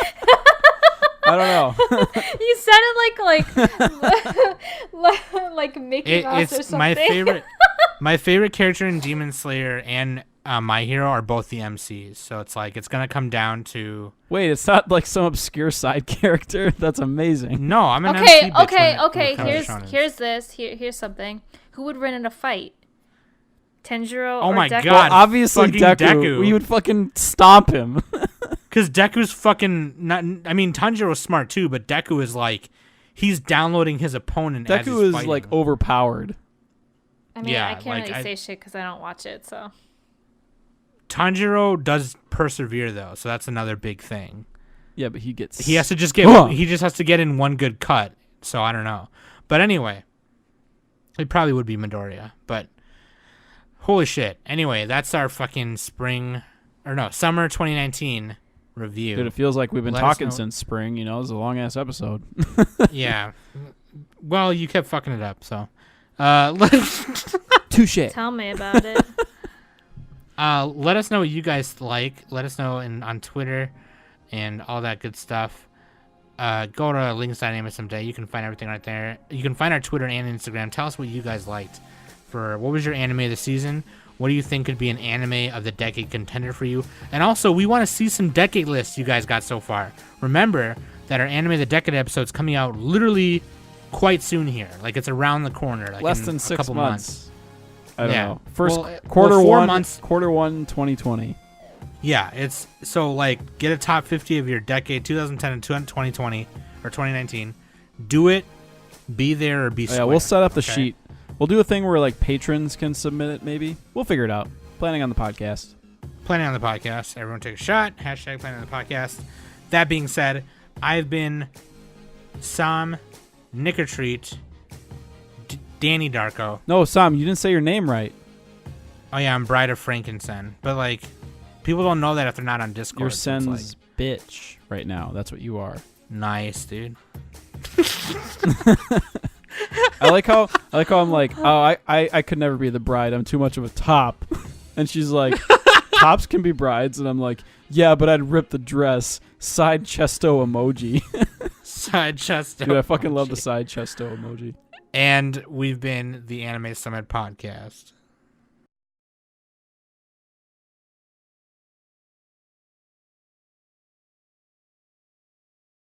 I don't know. You sounded like Mickey Mouse or It's something. my favorite character in Demon Slayer and My Hero are both the MCs. So it's like it's gonna come down to. Wait, it's not like some obscure side character. That's amazing. No, I'm an Okay, MC. Bitch okay, when it okay. comes to shonens. Here's something. Who would win in a fight? Tenjiro Oh or my Deku? God. Well, obviously fucking Deku. Deku. We would fucking stomp him. Because Deku's fucking not. I mean, Tanjiro's smart too, but Deku is like, he's downloading his opponent. as Deku he's is fighting. like overpowered. I mean, Yeah, I can't like, really I- say shit because I don't watch it. So Tanjiro does persevere though, so that's another big thing. Yeah, but he gets. He has to just get. Huh. He just has to get in one good cut. So I don't know, but anyway, it probably would be Midoriya. But holy shit! Anyway, that's our fucking summer 2019 review. Dude, it feels like we've been Let us talking know- since spring. You know, it was a long ass episode. Yeah. Well, you kept fucking it up, so. Touche. tell me about it. Let us know what you guys like. Let us know on Twitter and all that good stuff. Go to links.anime someday. You can find everything right there. You can find our Twitter and Instagram. Tell us what you guys liked. What was your anime of the season? What do you think could be an anime of the decade contender for you? And also, we want to see some decade lists you guys got so far. Remember that our anime of the decade episode's coming out literally quite soon here. Like, it's around the corner. Like Less in than a 6 couple months. I don't Yeah. know. First Well, quarter 4 one. months. Quarter 1, 2020. Yeah, it's so like get a top 50 of your decade, 2010 and 2020 or 2019. Do it, be there or be Oh, square. yeah, we'll set up the okay? sheet. We'll do a thing where like patrons can submit it. Maybe we'll figure it out. Planning on the podcast. Planning on the podcast. Everyone take a shot. Hashtag planning on the podcast. That being said, I've been Sam Nickertreat, Danny Darko. No, Sam, you didn't say your name right. Oh yeah, I'm Bride of Frankenstein. But like, people don't know that if they're not on Discord. You're so it's Sen's bitch right now. That's what you are. like, nice, dude. I like how I'm like, oh, I could never be the bride. I'm too much of a top. And she's like, tops can be brides. And I'm like, yeah, but I'd rip the dress. Side chesto emoji. Side chest. Dude, I fucking love the side chesto emoji. And we've been the Anime Summit Podcast.